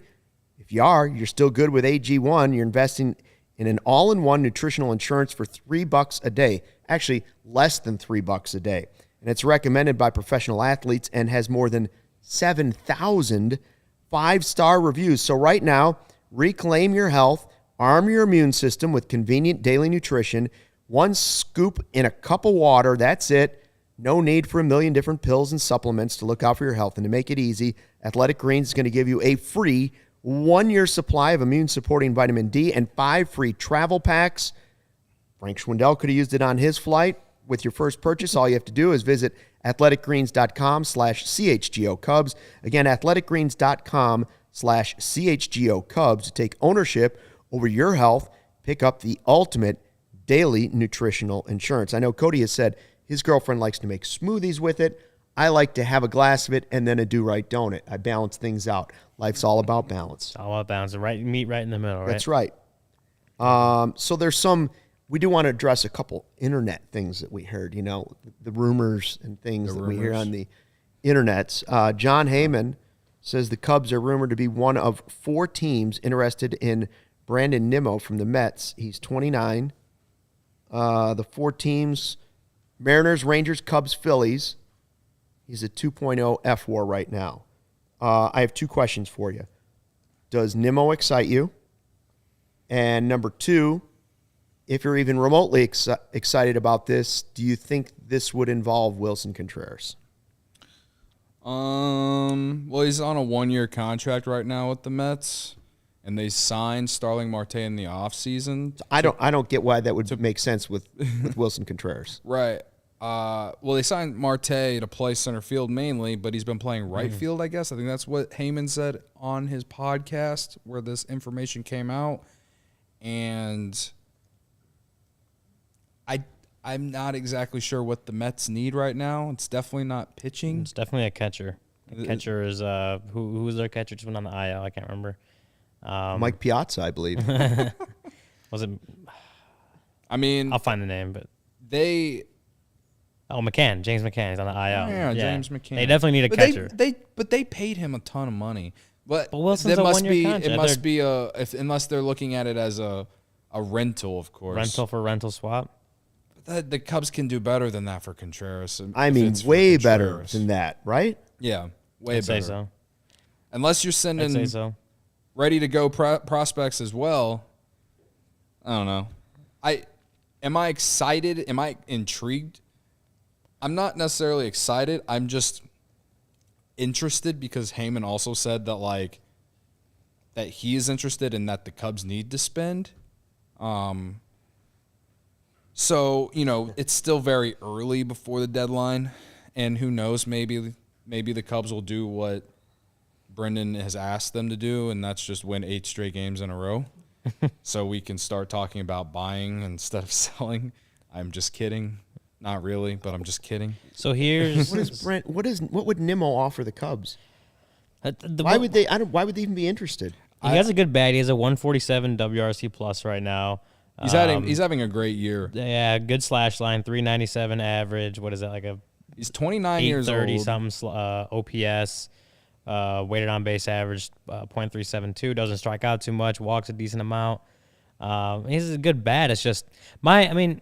If you are, you're still good with AG1. You're investing in an all-in-one nutritional insurance for $3 a day. Actually, less than $3 a day. And it's recommended by professional athletes and has more than 7,000 5-star reviews. So right now, reclaim your health, arm your immune system with convenient daily nutrition. 1 scoop in a cup of water, that's it. No need for a million different pills and supplements to look out for your health. And to make it easy, Athletic Greens is going to give you a free 1-year supply of immune-supporting vitamin D and 5 free travel packs. Frank Schwindel could have used it on his flight. With your first purchase, all you have to do is visit athleticgreens.com/CHGO Cubs. Again, athleticgreens.com/CHGO Cubs to take ownership over your health. Pick up the ultimate daily nutritional insurance. I know Cody has said his girlfriend likes to make smoothies with it. I like to have a glass of it and then a do-right donut. I balance things out. Life's all about balance. It's all about balance. Meet right in the middle, right? That's right. So there's we do want to address a couple internet things that we heard, the rumors and things we hear on the internets. John Heyman says the Cubs are rumored to be one of 4 teams interested in Brandon Nimmo from the Mets. He's 29. The 4 teams, Mariners, Rangers, Cubs, Phillies. He's a 2.0 F-WAR right now. I have 2 questions for you. Does Nimmo excite you? And number 2, if you're even remotely excited about this, do you think this would involve Wilson Contreras? Well, he's on a 1-year contract right now with the Mets, and they signed Starling Marte in the offseason. I don't get why that would make sense with Wilson Contreras. Right. Well, they signed Marte to play center field mainly, but he's been playing right field, I guess. I think that's what Heyman said on his podcast where this information came out. And I'm not exactly sure what the Mets need right now. It's definitely not pitching. It's definitely a catcher. The catcher is who was their catcher? Just went on the IL. I can't remember. Mike Piazza, I believe. Was it? I mean, I'll find the name, but they. Oh, McCann, James McCann is on the IL. Yeah, James McCann. They definitely need a catcher. But they paid him a ton of money. But Wilson's a 1-year contract. It must be unless they're looking at it as a rental, of course. Rental for rental swap. The Cubs can do better than that for Contreras. I mean, way better than that, right? Yeah, way I'd better. say so. Unless you're I'd sending say so. ready-to-go prospects as well. I don't know. Am I excited? Am I intrigued? I'm not necessarily excited. I'm just interested because Heyman also said that that he is interested and that the Cubs need to spend. So, it's still very early before the deadline, and who knows, maybe the Cubs will do what Brendan has asked them to do, and that's just win 8 straight games in a row. So we can start talking about buying instead of selling. I'm just kidding. Not really, but I'm just kidding. So here's what would Nimmo offer the Cubs? why would they even be interested? He has a good bat. He has a 147 WRC plus right now. He's having a great year. Yeah, good slash line, 397 average. What is that, like a He's 29 years old. 830 something OPS. Weighted on base average .372. Doesn't strike out too much. Walks a decent amount. He's a good bat. It's just my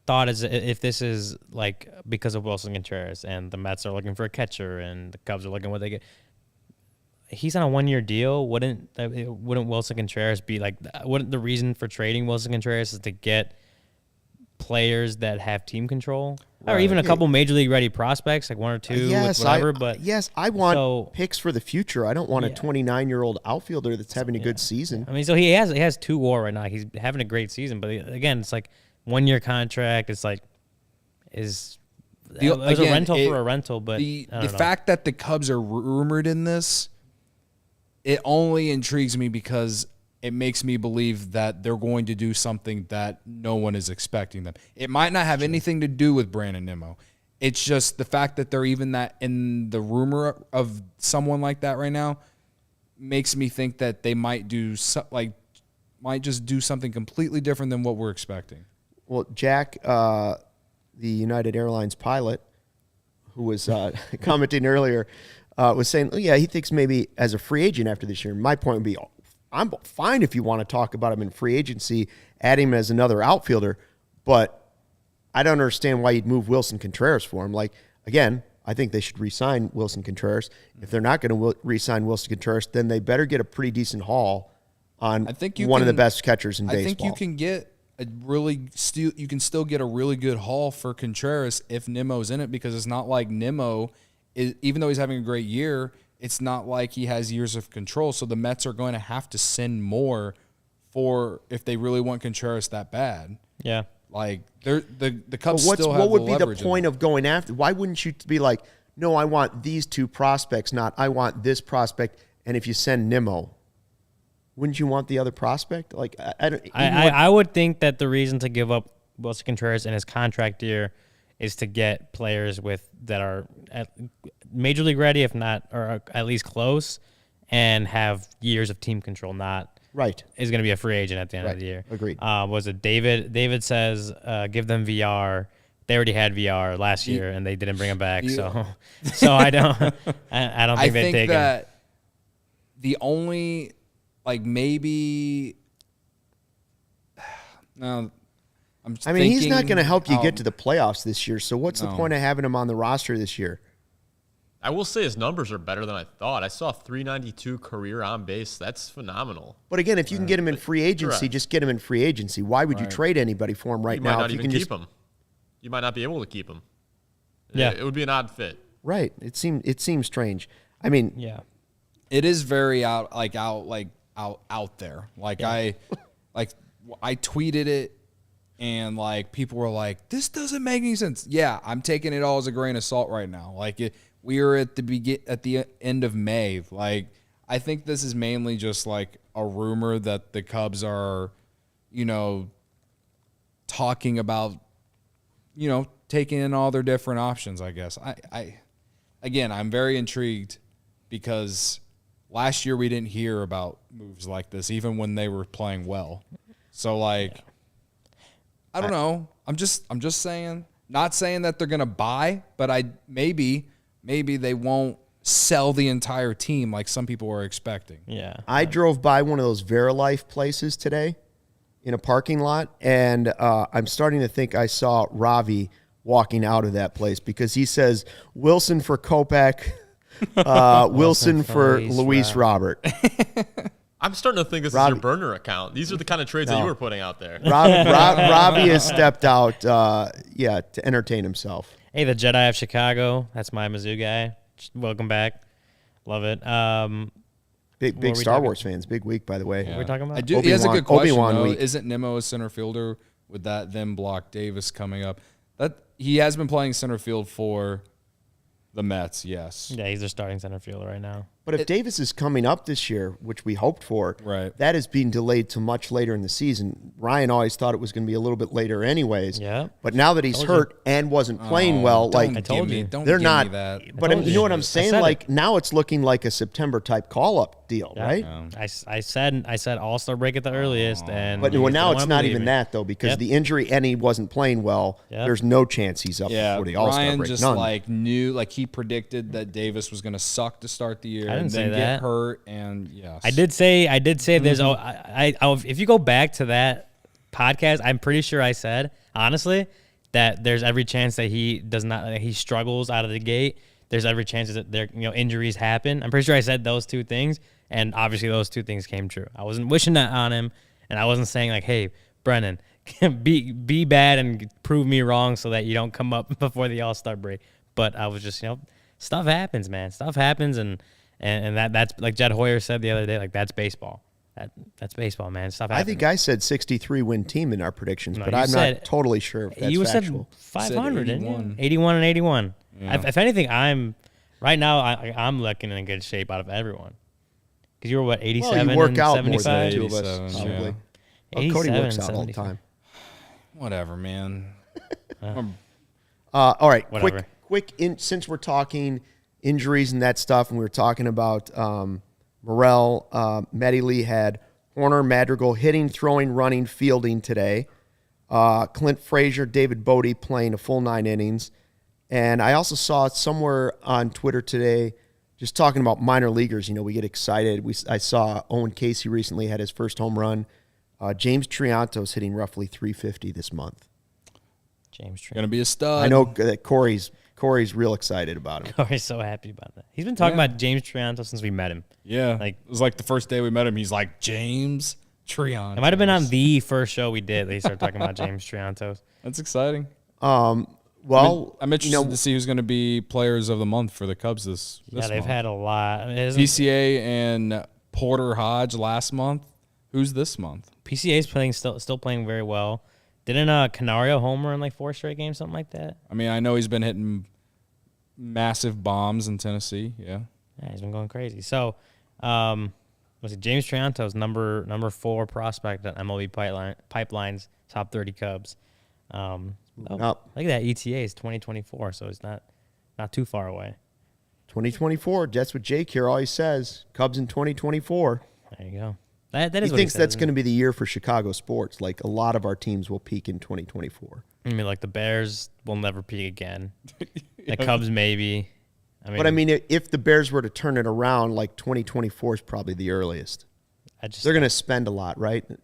thought is if this is like because of Wilson Contreras and the Mets are looking for a catcher and the Cubs are looking what they get. He's on a 1-year deal. Wouldn't Wilson Contreras be like? Wouldn't the reason for trading Wilson Contreras is to get players that have team control, or even a couple major league ready prospects, like 1 or 2, whatever? I want picks for the future. I don't want a 29-year-old outfielder that's having a good season. I mean, so he has 2 WAR right now. He's having a great season, but again, it's like 1-year contract. It's like it was a rental for a rental, but the fact that the Cubs are rumored in this, it only intrigues me because it makes me believe that they're going to do something that no one is expecting them. It might not have anything to do with Brandon Nimmo. It's just the fact that they're even that in the rumor of someone like that right now makes me think that they might just do something completely different than what we're expecting. Well, Jack, the United Airlines pilot, who was commenting earlier, was saying, he thinks maybe as a free agent after this year. My point would be, I'm fine if you want to talk about him in free agency, add him as another outfielder, but I don't understand why you'd move Wilson Contreras for him. Like, again, I think they should re-sign Wilson Contreras. If they're not going to re-sign Wilson Contreras, then they better get a pretty decent haul on of the best catchers in baseball. I think you can get you can still get a really good haul for Contreras if Nimmo's in it, because it's not like Nimmo, even though he's having a great year, it's not like he has years of control. So the Mets are going to have to send more for if they really want Contreras that bad. Yeah. Like the Cubs still have what would the be the point of going after? Why wouldn't you be like, no, I want these 2 prospects, not I want this prospect. And if you send Nimmo, wouldn't you want the other prospect? Like I would think that the reason to give up Wilson Contreras in his contract year is to get players that are at major league ready, if not, or at least close, and have years of team control. Not right is going to be a free agent at the end of the year. Agreed. Was it David? David says give them VR. They already had VR last year and they didn't bring him back. So I don't think they take him. The only maybe no. He's not going to help you get to the playoffs this year. So what's the point of having him on the roster this year? I will say his numbers are better than I thought. I saw 392 career on base. That's phenomenal. But again, if you can get him in free agency, just get him in free agency. Why would you trade anybody for him right now? You might not even keep him. You might not be able to keep him. Yeah, it would be an odd fit. Right. It seems strange. I mean, yeah, it is very out there. I tweeted it. And people were like, "This doesn't make any sense." Yeah, I'm taking it all as a grain of salt right now. We are at the end of May. I think this is mainly just a rumor that the Cubs are, talking about, taking in all their different options. I guess. I'm very intrigued because last year we didn't hear about moves like this, even when they were playing well. So I don't know. I'm just saying. Not saying that they're gonna buy, but maybe they won't sell the entire team like some people were expecting. Yeah. I drove by one of those Verilife places today in a parking lot, and I'm starting to think I saw Ravi walking out of that place because he says Wilson for Kopech, Wilson for Luis Robert. I'm starting to think this is your burner account. These are the kind of trades that you were putting out there. Ravi has stepped out, to entertain himself. Hey, the Jedi of Chicago. That's my Mizzou guy. Welcome back. Love it. Big Star Wars fans. Big week, by the way. What are we talking about? He has a good question, though. Week. Isn't Nimmo a center fielder with that then block Davis coming up? He has been playing center field for the Mets, yes. Yeah, he's their starting center fielder right now. But if Davis is coming up this year, which we hoped for, right, that is being delayed to much later in the season. Ryan always thought it was going to be a little bit later anyways. Yeah. But now that he's hurt and wasn't playing well, I told you. They're not. That. But you know what I'm saying? Now it's looking like a September type call-up deal, right? I said All-Star break at the earliest. But now it's not even that, though, because the injury and he wasn't playing well. There's no chance he's up before the All-Star Ryan break. just None. knew, he predicted that Davis was going to suck to start the year I didn't and say then that. get hurt. And yes, I did say there's if you go back to that podcast, I'm pretty sure I said honestly that there's every chance that he struggles out of the gate. There's every chance that injuries happen. I'm pretty sure I said those two things, and obviously those two things came true. I wasn't wishing that on him, and I wasn't saying like, hey, Brennan, be bad and prove me wrong so that you don't come up before the All-Star break. But I was just, stuff happens, man. Stuff happens, and that's like Jed Hoyer said the other day, like that's baseball. That's baseball, man. Stuff happens. I think I said 63 win team in our predictions, No, but you I'm said- not totally sure if that's you factual. said 500, didn't you? 81. 81 and 81. Yeah. If anything, I'm looking in good shape out of everyone. Because you were what, 87 Well, you work and out more than 75? the two of us, 87, probably. yeah. Well, Cody 87 works and out all the 75. time. Whatever, man. All right, Whatever. since we're talking injuries and that stuff, and we were talking about Morel, Matty Lee had Horner, Madrigal hitting, throwing, running, fielding today. Clint Frazier, David Bodie playing a full 9 innings. And I also saw it somewhere on Twitter today, just talking about minor leaguers. We get excited. I saw Owen Casey recently had his first home run. James Triantos hitting roughly 350 this month. James Trent. Gonna be a stud. I know that Corey's real excited about him. Corey's so happy about that. He's been talking about James Trianto since we met him. Yeah, Like- it was like the first day we met him. He's like James Trion. It might have been on the first show we did that he started talking about James Triantos. That's exciting. Well, I'm interested to see who's going to be players of the month for the Cubs this Yeah, they've month. had a lot. I mean, PCA and Porter Hodge last month. Who's this month? PCA's playing still playing very well. Didn't Canario homer in like 4 straight games, something like that? I mean, I know he's been hitting massive bombs in Tennessee. Yeah. Yeah, he's been going crazy. So, was it James Trianto's number 4 prospect on MLB Pipeline's top 30 Cubs? up. Look at that ETA is 2024, so it's not too far away. 2024. That's what Jake here always says. Cubs in 2024. There you go. That is He what thinks says, that's isn't going to be the year for Chicago sports. Like a lot of our teams will peak in 2024. it? I mean, like the Bears will never peak again. The Cubs maybe. But I mean, if the Bears were to turn it around, like 2024 is probably the earliest. They're going to spend a lot, right? I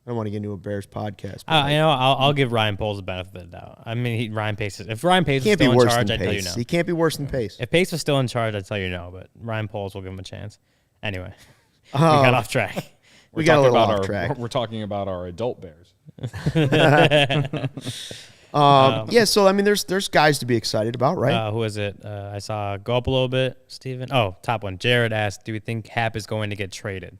don't want to get into a Bears podcast. but I'll give Ryan Poles the benefit of the doubt. I mean, Ryan Pace. If Ryan Pace he was can't be still in worse charge, than I'd tell you Pace. no. He can't be worse than Pace. If Pace was still in charge, I'd tell you no. But Ryan Poles will give him a chance. Anyway, we got off track. We got a little talking off about track. We're talking about our adult Bears. Yeah, so I mean, there's guys to be excited about, right? Who is it? I saw go up a little bit. Steven. Oh, top one. Jared asked, "Do we think Hap is going to get traded?"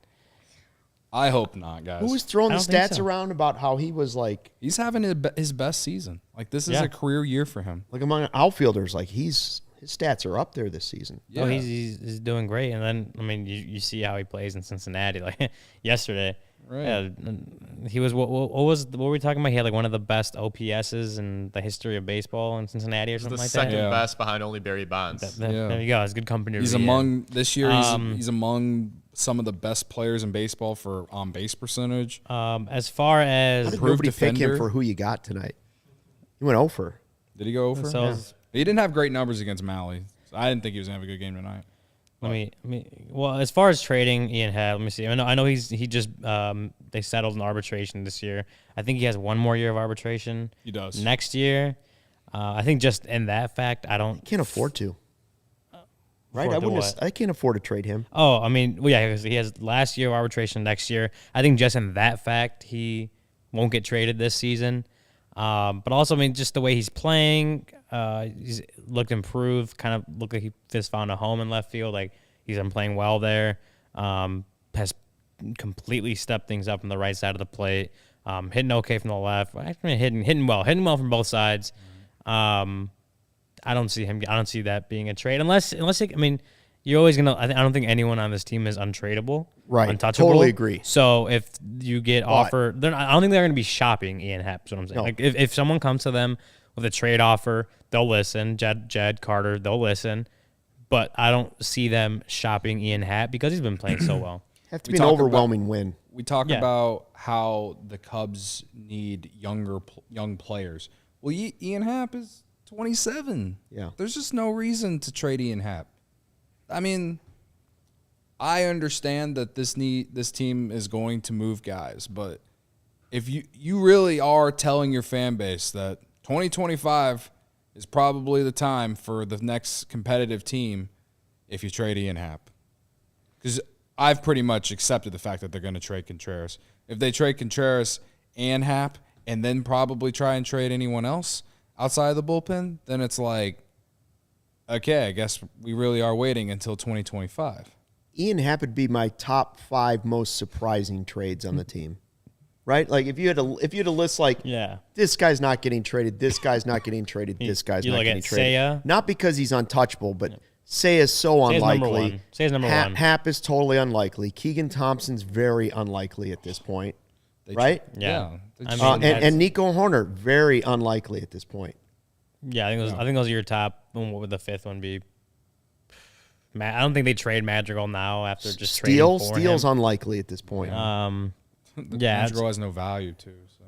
I hope not, guys. Who was throwing I the don't think stats so. around about how he was like He's having his best season. Like this is Yeah. a career year for him. among outfielders, like his stats are up there this season. Yeah. Oh, he's doing great. And then I mean, you see how he plays in Cincinnati. Like yesterday, Right. yeah, he was what were we talking about? He had like one of the best OPSs in the history of baseball in Cincinnati or The something like second that. Yeah. best behind only Barry Bonds. Yeah. There you go. It's good company. to He's be in. among this year. Um, He's among some of the best players in baseball for on base percentage. As far How as did Improved nobody pick him defender. for who you got tonight? He went over. Did he go over? So- He didn't have great numbers against Maui. So I didn't think he was gonna have a good game tonight. let me. Well, as far as trading Ian Happ, let me see. I know he just they settled an arbitration this year. I think he has one more year of arbitration. He does. Next year. I think just in that fact, I don't. Can't afford to. Right? Afford I to wouldn't. what? I can't afford to trade him. Oh, I mean, well, yeah, because he has last year of arbitration next year. I think just in that fact, he won't get traded this season. But also, I mean, just the way he's playing, he's looked improved. Kind of looked like he just found a home in left field. Like he's been playing well there. Has completely stepped things up on the right side of the plate. Hitting okay from the left. Actually, hitting well from both sides. I don't see that being a trade unless I mean, you're always gonna. I don't think anyone on this team is untradeable, Right. Untouchable. Totally agree. So if you get offered, I don't think they're gonna be shopping Ian Happ. Is what I'm saying. No. Like if someone comes to them with a trade offer, they'll listen. Jed Carter, they'll listen. But I don't see them shopping Ian Happ because he's been playing so well. Have to We be an talk overwhelming win. We talk Yeah. about how the Cubs need young players. Well, Ian Happ is 27. Yeah. There's just no reason to trade Ian Happ. I mean, I understand that this team is going to move guys, but if you really are telling your fan base that 2025 is probably the time for the next competitive team if you trade Ian Happ. Because I've pretty much accepted the fact that they're going to trade Contreras. If they trade Contreras and Happ and then probably try and trade anyone else outside of the bullpen, then it's like, okay, I guess we really are waiting until 2025. Ian Happ would be my top 5 most surprising trades on the team. Right? Like if you had to list like this guy's not getting traded, this guy's not getting traded, this guy's not getting traded. Seiya? Not because he's untouchable, but Seiya is so unlikely. Seiya's number one. Happ is totally unlikely. Keegan Thompson's very unlikely at this point. Right? Yeah. And Nico Horner, very unlikely at this point. Yeah, I think those are your top. What would the fifth one be? I don't think they trade Madrigal now after just trading for him. Steele's unlikely at this point. Madrigal has no value too. So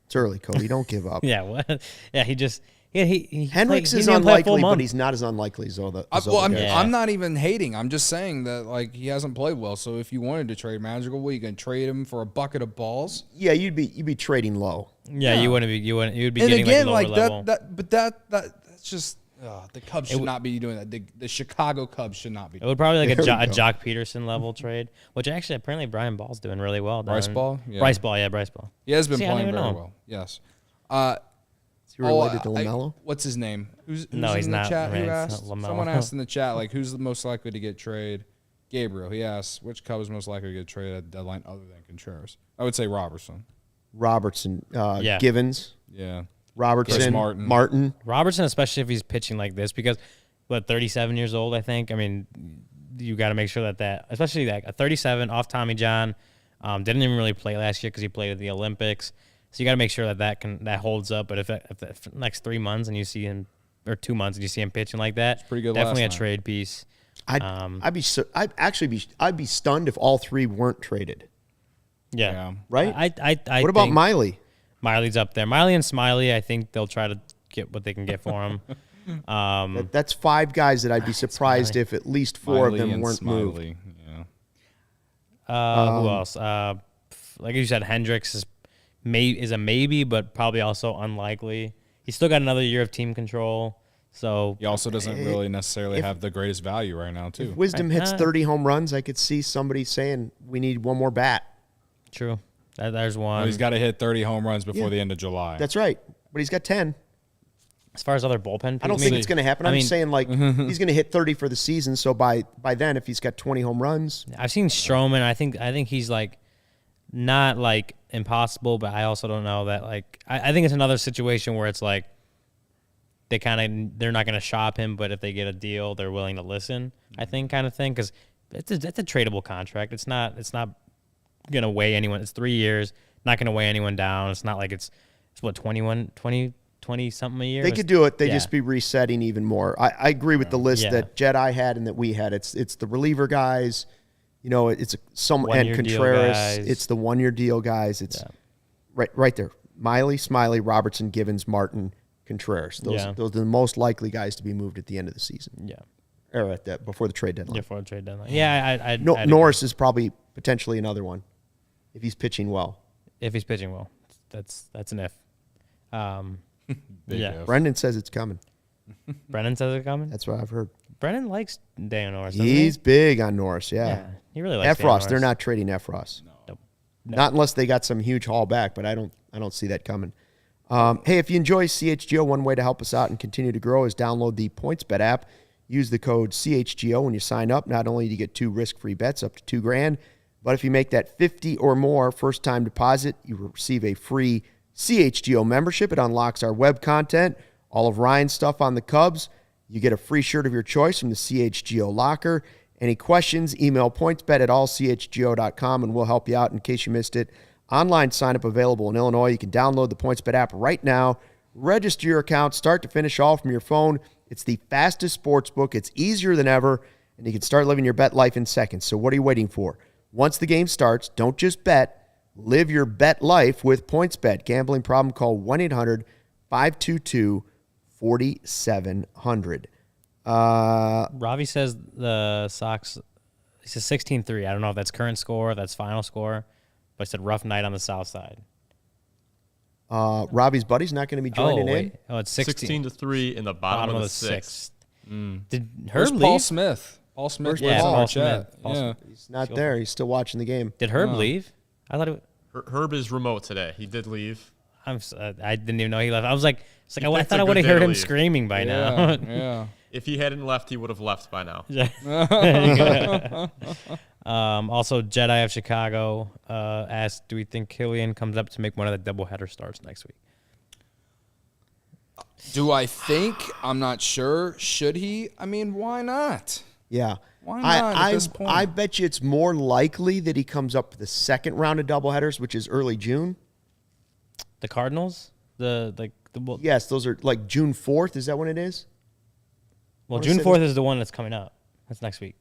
it's early, Cody. Don't give up. Yeah, what? Yeah, he Hendricks is unlikely, but he's not as unlikely as I'm not even hating. I'm just saying that like he hasn't played well. So if you wanted to trade Madrigal, what, you gonna trade him for a bucket of balls? Yeah, you'd be trading low. Yeah, you wouldn't be. You'd be and getting again, like lower level. That's just the Cubs should not be doing that. The Chicago Cubs should not be. It would probably like a Jock Peterson level trade, which actually apparently Brian Ball's doing really well. Bryce Ball, yeah. Bryce Ball. He has been playing very well. Yes. Is he related to LaMelo? What's his name? Who's no, in he's the not. chat? Right, Who asked? LaMelo. Someone asked in the chat, like, who's the most likely to get traded? Gabriel. He asked, which Cub is most likely to get traded at the deadline other than Contreras? I would say Robertson. Givens. Yeah. Robertson. Martin. Robertson, especially if he's pitching like this, because 37 years old, I think. I mean, you got to make sure that especially like a 37 off Tommy John, didn't even really play last year because he played at the Olympics. So you got to make sure that holds up. But if the next 3 months and you see him, or 2 months and you see him pitching like that, it's pretty good. Definitely a last trade piece. I'd be stunned if all 3 weren't traded. Yeah. Right. I what about Miley? Miley's up there. Miley and Smiley, I think they'll try to get what they can get for him. That's 5 guys that I'd be surprised if at least 4 of them weren't moved. Yeah. Who else? Like you said, Hendricks is a maybe, but probably also unlikely. He's still got another year of team control, so he also doesn't really necessarily have the greatest value right now, too. If Wisdom hits 30 home runs, I could see somebody saying we need one more bat. True. There's one. Well, he's got to hit 30 home runs before the end of July. That's right, but he's got 10. As far as other bullpen, I don't think it's going to happen. I'm just saying, like, he's going to hit 30 for the season. So by then, if he's got 20 home runs, I've seen Stroman. I think he's like not like impossible, but I also don't know that like I think it's another situation where it's like they're not going to shop him, but if they get a deal, they're willing to listen. I think kind of thing because it's a tradable contract. It's not going to weigh anyone. It's 3 years, not going to weigh anyone down. It's not like it's what 20 something a year. They could do it. They just be resetting even more. I agree with the list that Jedi had and that we had. It's the reliever guys, it's and Contreras. It's the 1 year deal guys. It's right there. Miley, Smiley, Robertson, Givens, Martin, Contreras. Those are the most likely guys to be moved at the end of the season. Yeah. Or at that before the trade deadline. Yeah, before the trade deadline. Yeah, Norris is probably potentially another one if he's pitching well. If he's pitching well, that's an if. If. Brendan says it's coming. Brendan says it's coming? That's what I've heard. Brendan likes Daniel Norris. He's big on Norris, yeah. He really likes Efros. They're not trading Efros. No. Not unless they got some huge haul back, but I don't see that coming. Hey, if you enjoy CHGO, one way to help us out and continue to grow is download the PointsBet app. Use the code CHGO when you sign up. Not only do you get 2 risk-free bets up to $2,000, but if you make that 50 or more first-time deposit, you will receive a free CHGO membership. It unlocks our web content, all of Ryan's stuff on the Cubs. You get a free shirt of your choice from the CHGO locker. Any questions, email pointsbet@allchgo.com and we'll help you out in case you missed it. Online sign-up available in Illinois. You can download the PointsBet app right now. Register your account, start to finish, all from your phone. It's the fastest sports book. It's easier than ever, and you can start living your bet life in seconds. So what are you waiting for? Once the game starts, don't just bet. Live your bet life with PointsBet. Gambling problem, call 522-4700. Ravi says the Sox, he says 16-3. I don't know if that's current score, if that's final score, but he said rough night on the south side. Robbie's buddy's not going to be joining in. Oh, it's 16-3 in the bottom of the sixth. Did Where's Herb Paul leave? Smith? Paul Smith. Yeah, was on Paul our chat. Smith. Paul Yeah. Smith. He's not there. He's still watching the game. Did Herb leave? I thought it. Herb is remote today. He did leave. I didn't even know he left. I was like, it's like I That's thought a I would have good day heard to him leave. screaming by now. Yeah. Yeah. If he hadn't left, he would have left by now. Also, Jedi of Chicago asked, "Do we think Killian comes up to make one of the doubleheader starts next week?" Do I think? I'm not sure. Should he? I mean, why not? Yeah. Why not at this point? I bet you it's more likely that he comes up for the second round of doubleheaders, which is early June. The Cardinals, well, Yes, those are like June 4th. Is that when it is? June 4th is the one that's coming up. That's next week.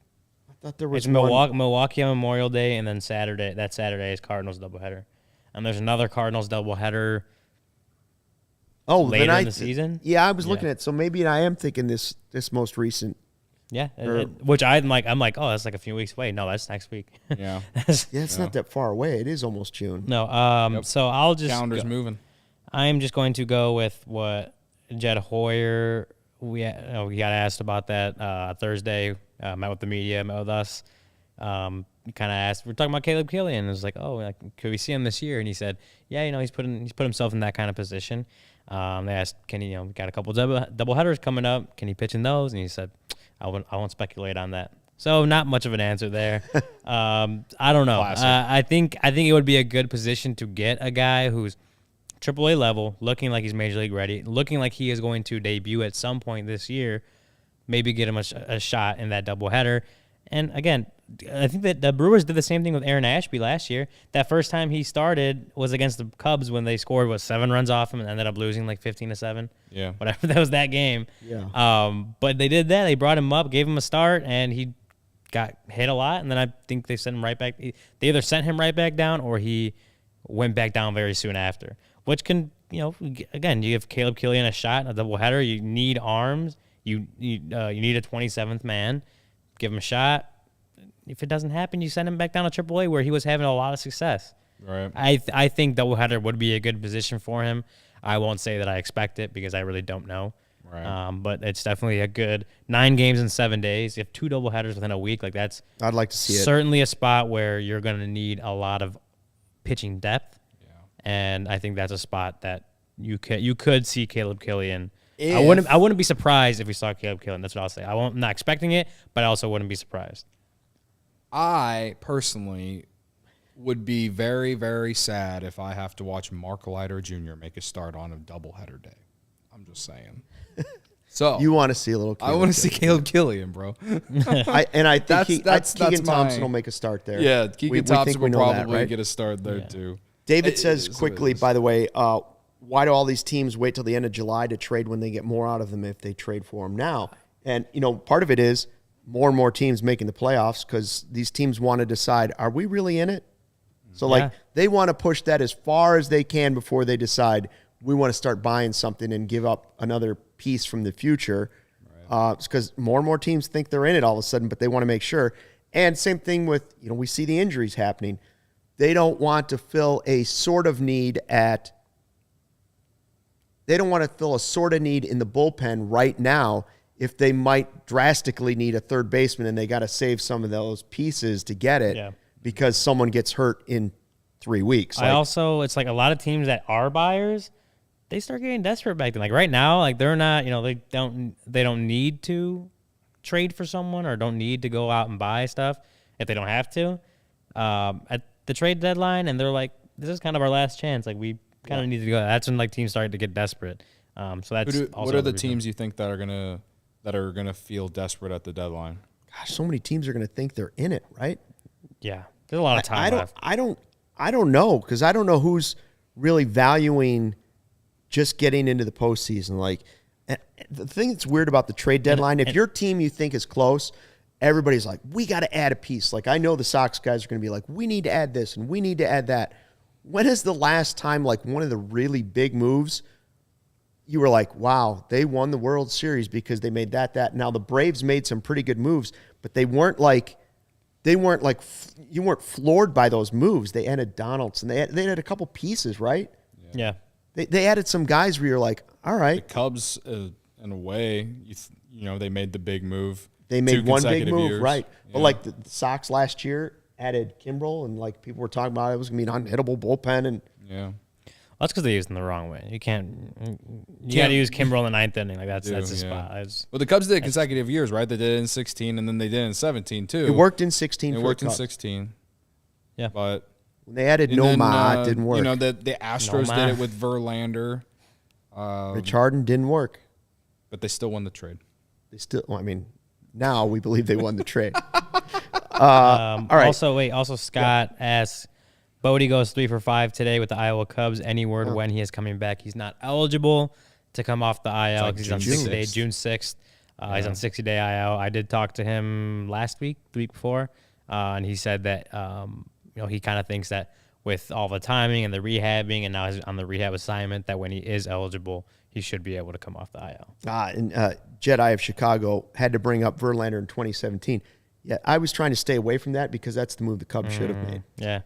I thought there was It's one. Milwaukee on Memorial Day, and then Saturday. That Saturday is Cardinals doubleheader, and there's another Cardinals doubleheader. Oh, later then in the season? Yeah, I was looking Yeah. at. So maybe I am thinking this most recent. Yeah, which I'm like, oh, that's like a few weeks away. No, that's next week. Yeah. Yeah, it's not that far away. It is almost June. No, so I'll just Calendar's go. moving. I'm just going to go with what Jed Hoyer. We got asked about that Thursday. Met with the media, met with us. Kind of asked. We're talking about Caleb Killian. It was like, oh, like, could we see him this year? And he said, yeah, he's put himself in that kind of position. They asked, can he, we got a couple double headers coming up. Can he pitch in those? And he said, I won't speculate on that. So not much of an answer there. I don't know. I think it would be a good position to get a guy who's AAA level, looking like he's major league ready, looking like he is going to debut at some point this year. Maybe get him a shot in that doubleheader. And again, I think that the Brewers did the same thing with Aaron Ashby last year. That first time he started was against the Cubs when they scored 7 runs off him and ended up losing like 15-7. Yeah. Whatever, that was that game. Yeah. But they did that. They brought him up, gave him a start, and he got hit a lot. And then I think they sent him right back. They either sent him right back down or he went back down very soon after. Which can, again, you give Caleb Killian a shot, a doubleheader. You need arms. You need a 27th man. Give him a shot. If it doesn't happen, you send him back down to AAA where he was having a lot of success. Right. I think doubleheader would be a good position for him. I won't say that I expect it because I really don't know. Right. But it's definitely a good 9 games in 7 days. You have 2 doubleheaders within a week. Like that's I'd like to see it. certainly a spot where you're going to need a lot of pitching depth. Yeah. And I think that's a spot that you could see Caleb Killian. I wouldn't be surprised if we saw Caleb Killian. That's what I'll say. I'm not expecting it, but I also wouldn't be surprised. I personally would be very, very sad if I have to watch Mark Leiter Jr. make a start on a doubleheader day. I'm just saying. So You want to see a little. I want to see Caleb Killian, bro. I think That's Keegan Thompson my- will make a start there. Yeah, We Keegan Thompson think we will know that, probably right? get a start there too. David It says is what it quickly, is. by the way, why do all these teams wait till the end of July to trade when they get more out of them if they trade for them now? And, part of it is more and more teams making the playoffs because these teams want to decide, are we really in it? So, Yeah. they want to push that as far as they can before they decide we want to start buying something and give up another piece from the future. It's because more and more teams think they're in it all of a sudden, but they want to make sure. And same thing with, we see the injuries happening. They don't want to fill a sort of need they don't want to fill a sort of need in the bullpen right now if they might drastically need a third baseman and they got to save some of those pieces to get it because someone gets hurt in 3 weeks. It's like a lot of teams that are buyers, they start getting desperate back then. Like right now, like they're not, they don't need to trade for someone or don't need to go out and buy stuff if they don't have to. At the trade deadline, and they're like, this is kind of our last chance. Like we kind of need to go. That's when like teams started to get desperate. So that's also What are the reason. teams you think that are gonna feel desperate at the deadline? gosh, so many teams are going to think they're in it, right? Yeah, there's a lot of time left. I don't know because I don't know who's really valuing just getting into the postseason. Like the thing that's weird about the trade deadline, if your team you think is close, everybody's like, we got to add a piece. Like I know the Sox guys are going to be like, we need to add this and we need to add that. When is the last time like one of the really big moves you were like, wow, they won the World Series because they made that. Now the Braves made some pretty good moves, but you weren't floored by those moves. They added Donaldson. They had a couple pieces, right? Yeah. They added some guys where you're like, all right. The Cubs, in a way, they made the big move. They made 2 one big consecutive move, years. right? But Yeah. like the Sox last year added Kimbrel, and like people were talking about it was going to be an unhittable bullpen. And Yeah. Well, that's because they used him the wrong way. You got to use Kimbrel in the ninth inning. Like that's the spot. Well, the Cubs did it consecutive years, right? They did it in 16, and then they did it in 17 too. it worked in 16. It for worked the in Cubs. 16. Yeah. But When they added and then, Noma, it didn't work. The Astros Noma. did it with Verlander. Rich Harden didn't work. But they still won the trade. They still. Well, I mean, now we believe they won the trade. All right. Also Scott asks, Bodie goes 3 for 5 today with the Iowa Cubs. Any word when he is coming back? He's not eligible to come off the IL. like He's on June 60 day, June 6th. He's on 60-day IL. I did talk to him last week, the week before, and he said that he kind of thinks that with all the timing and the rehabbing, and now he's on the rehab assignment, that when he is eligible, he should be able to come off the IL. And Jedi of Chicago had to bring up Verlander in 2017. Yeah, I was trying to stay away from that because that's the move the Cubs should have made. Yeah.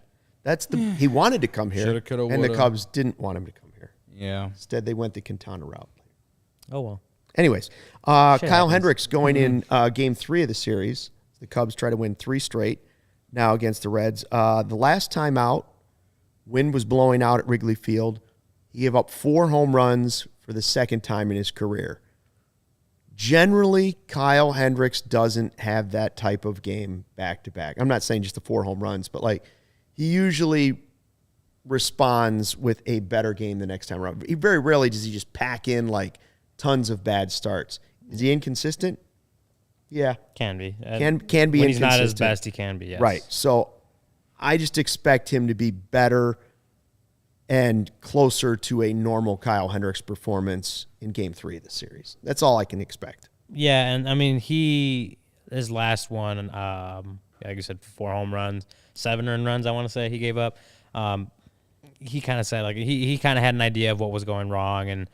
He wanted to come here, Shoulda, coulda, and the woulda. Cubs didn't want him to come here. Yeah. Instead, they went the Quintana route. Oh, well. Anyways, Kyle happens. Hendricks going in Game 3 of the series. The Cubs try to win 3 straight now against the Reds. The last time out, wind was blowing out at Wrigley Field. He gave up 4 home runs for the second time in his career. Generally, Kyle Hendricks doesn't have that type of game back-to-back. I'm not saying just the 4 home runs, but like he usually responds with a better game the next time around. He very rarely does he just pack in like tons of bad starts. Is he inconsistent? Yeah. Can be. Can be when he's not at his inconsistent. best, he can be, yes. Right. So I just expect him to be better and closer to a normal Kyle Hendricks performance in Game 3 of the series. That's all I can expect. Yeah, and I mean his last one, like you said, 4 home runs, 7 earned runs. I want to say he gave up. He kind of said like he kind of had an idea of what was going wrong and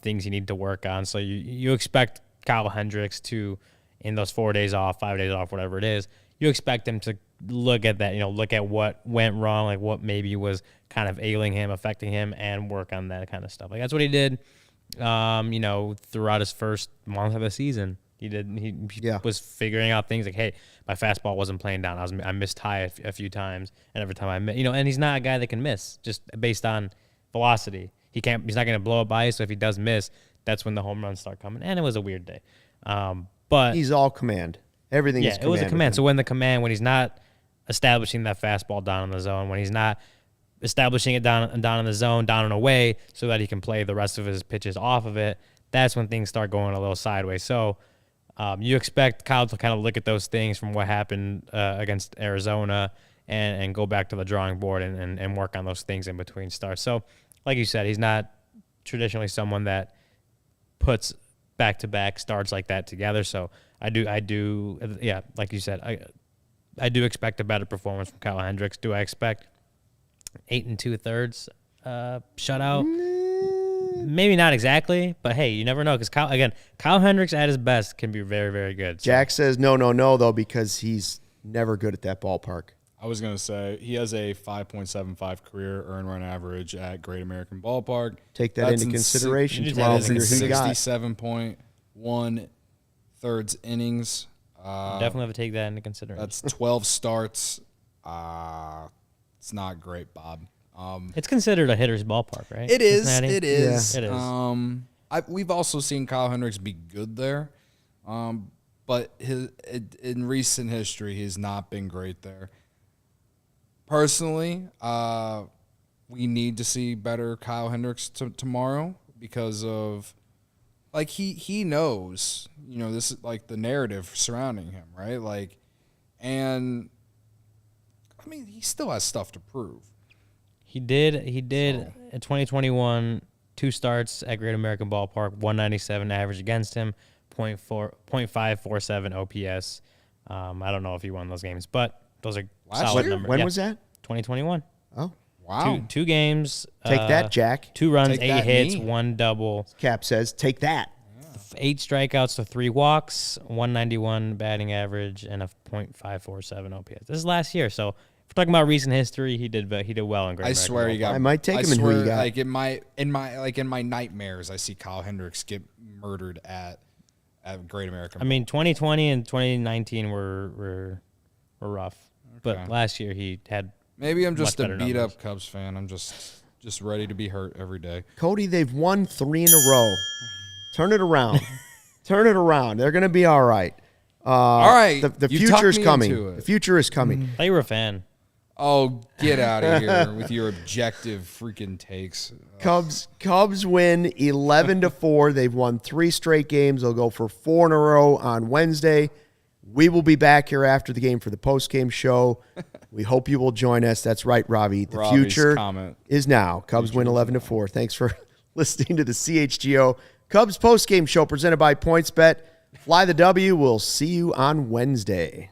things he needed to work on. So you expect Kyle Hendricks to, in those 4 days off, 5 days off, whatever it is, you expect him to look at that, look at what went wrong, like what maybe was kind of ailing him, affecting him, and work on that kind of stuff. Like that's what he did, throughout his first month of the season. He was figuring out things like, hey, my fastball wasn't playing down. I missed high a few times, and every time I miss, and he's not a guy that can miss just based on velocity. He's not going to blow up by you. So if he does miss, that's when the home runs start coming. And it was a weird day, but He's all command. Everything is command. it was a with command. him. So when he's not establishing that fastball down in the zone, when he's not establishing it down in the zone, down and away, so that he can play the rest of his pitches off of it, that's when things start going a little sideways. So you expect Kyle to kind of look at those things from what happened against Arizona and go back to the drawing board and work on those things in between starts. So like you said, he's not traditionally someone that puts back-to-back starts like that together. So I do, like you said, I do expect a better performance from Kyle Hendricks. Do I expect 8 2/3 shutout? Maybe not exactly, but hey, you never know because Kyle Hendricks at his best can be very, very good. So. Jack says no, though, because he's never good at that ballpark. I was going to say he has a 5.75 career earned run average at Great American Ballpark. Take that into consideration tomorrow. That's in Figure who you got. 67.1 thirds innings. Definitely have to take that into consideration. That's 12 starts. It's not great, Bob. It's considered a hitter's ballpark, right? It is. Cincinnati? It is. Yeah. It is. We've also seen Kyle Hendricks be good there, but in recent history, he's not been great there. Personally, we need to see better Kyle Hendricks tomorrow because of, like, he knows, this is like the narrative surrounding him, right? Like, and I mean, he still has stuff to prove. He did in 2021, 2 starts at Great American Ballpark, 197 average against him, 0.547 OPS. I don't know if he won those games, but those are Last solid year? numbers. When Yeah. was that? 2021. Oh, Wow. Two games. Take that, Jack. 2 runs, Take 8 that, hits, me. 1 double, Cap says, take that. 8 strikeouts to 3 walks, 191 batting average, and a .547 OPS. This is last year, so if we're talking about recent history, he did well in Great I American swear you Ballpark. got. I might take him in who you got. Like in my nightmares, I see Kyle Hendricks get murdered at Great American. I mean, 2020 and 2019 were rough, but Okay. last year he had. Maybe I'm just much a better beat numbers. up Cubs fan. I'm just ready to be hurt every day. Cody, they've won 3 in a row. Turn it around. Turn it around. They're going to be all right. All right, The you future talked is me coming. into it. The future is coming. I thought you were a fan. Oh, get out of here with your objective freaking takes. Cubs win 11-4. They've won 3 straight games. They'll go for 4 in a row on Wednesday. We will be back here after the game for the post-game show. We hope you will join us. That's right, Ravi. The Ravi's future comment. is now. Cubs win 11-4. Thanks for listening to the CHGO Cubs post-game show presented by PointsBet. Fly the W. We'll see you on Wednesday.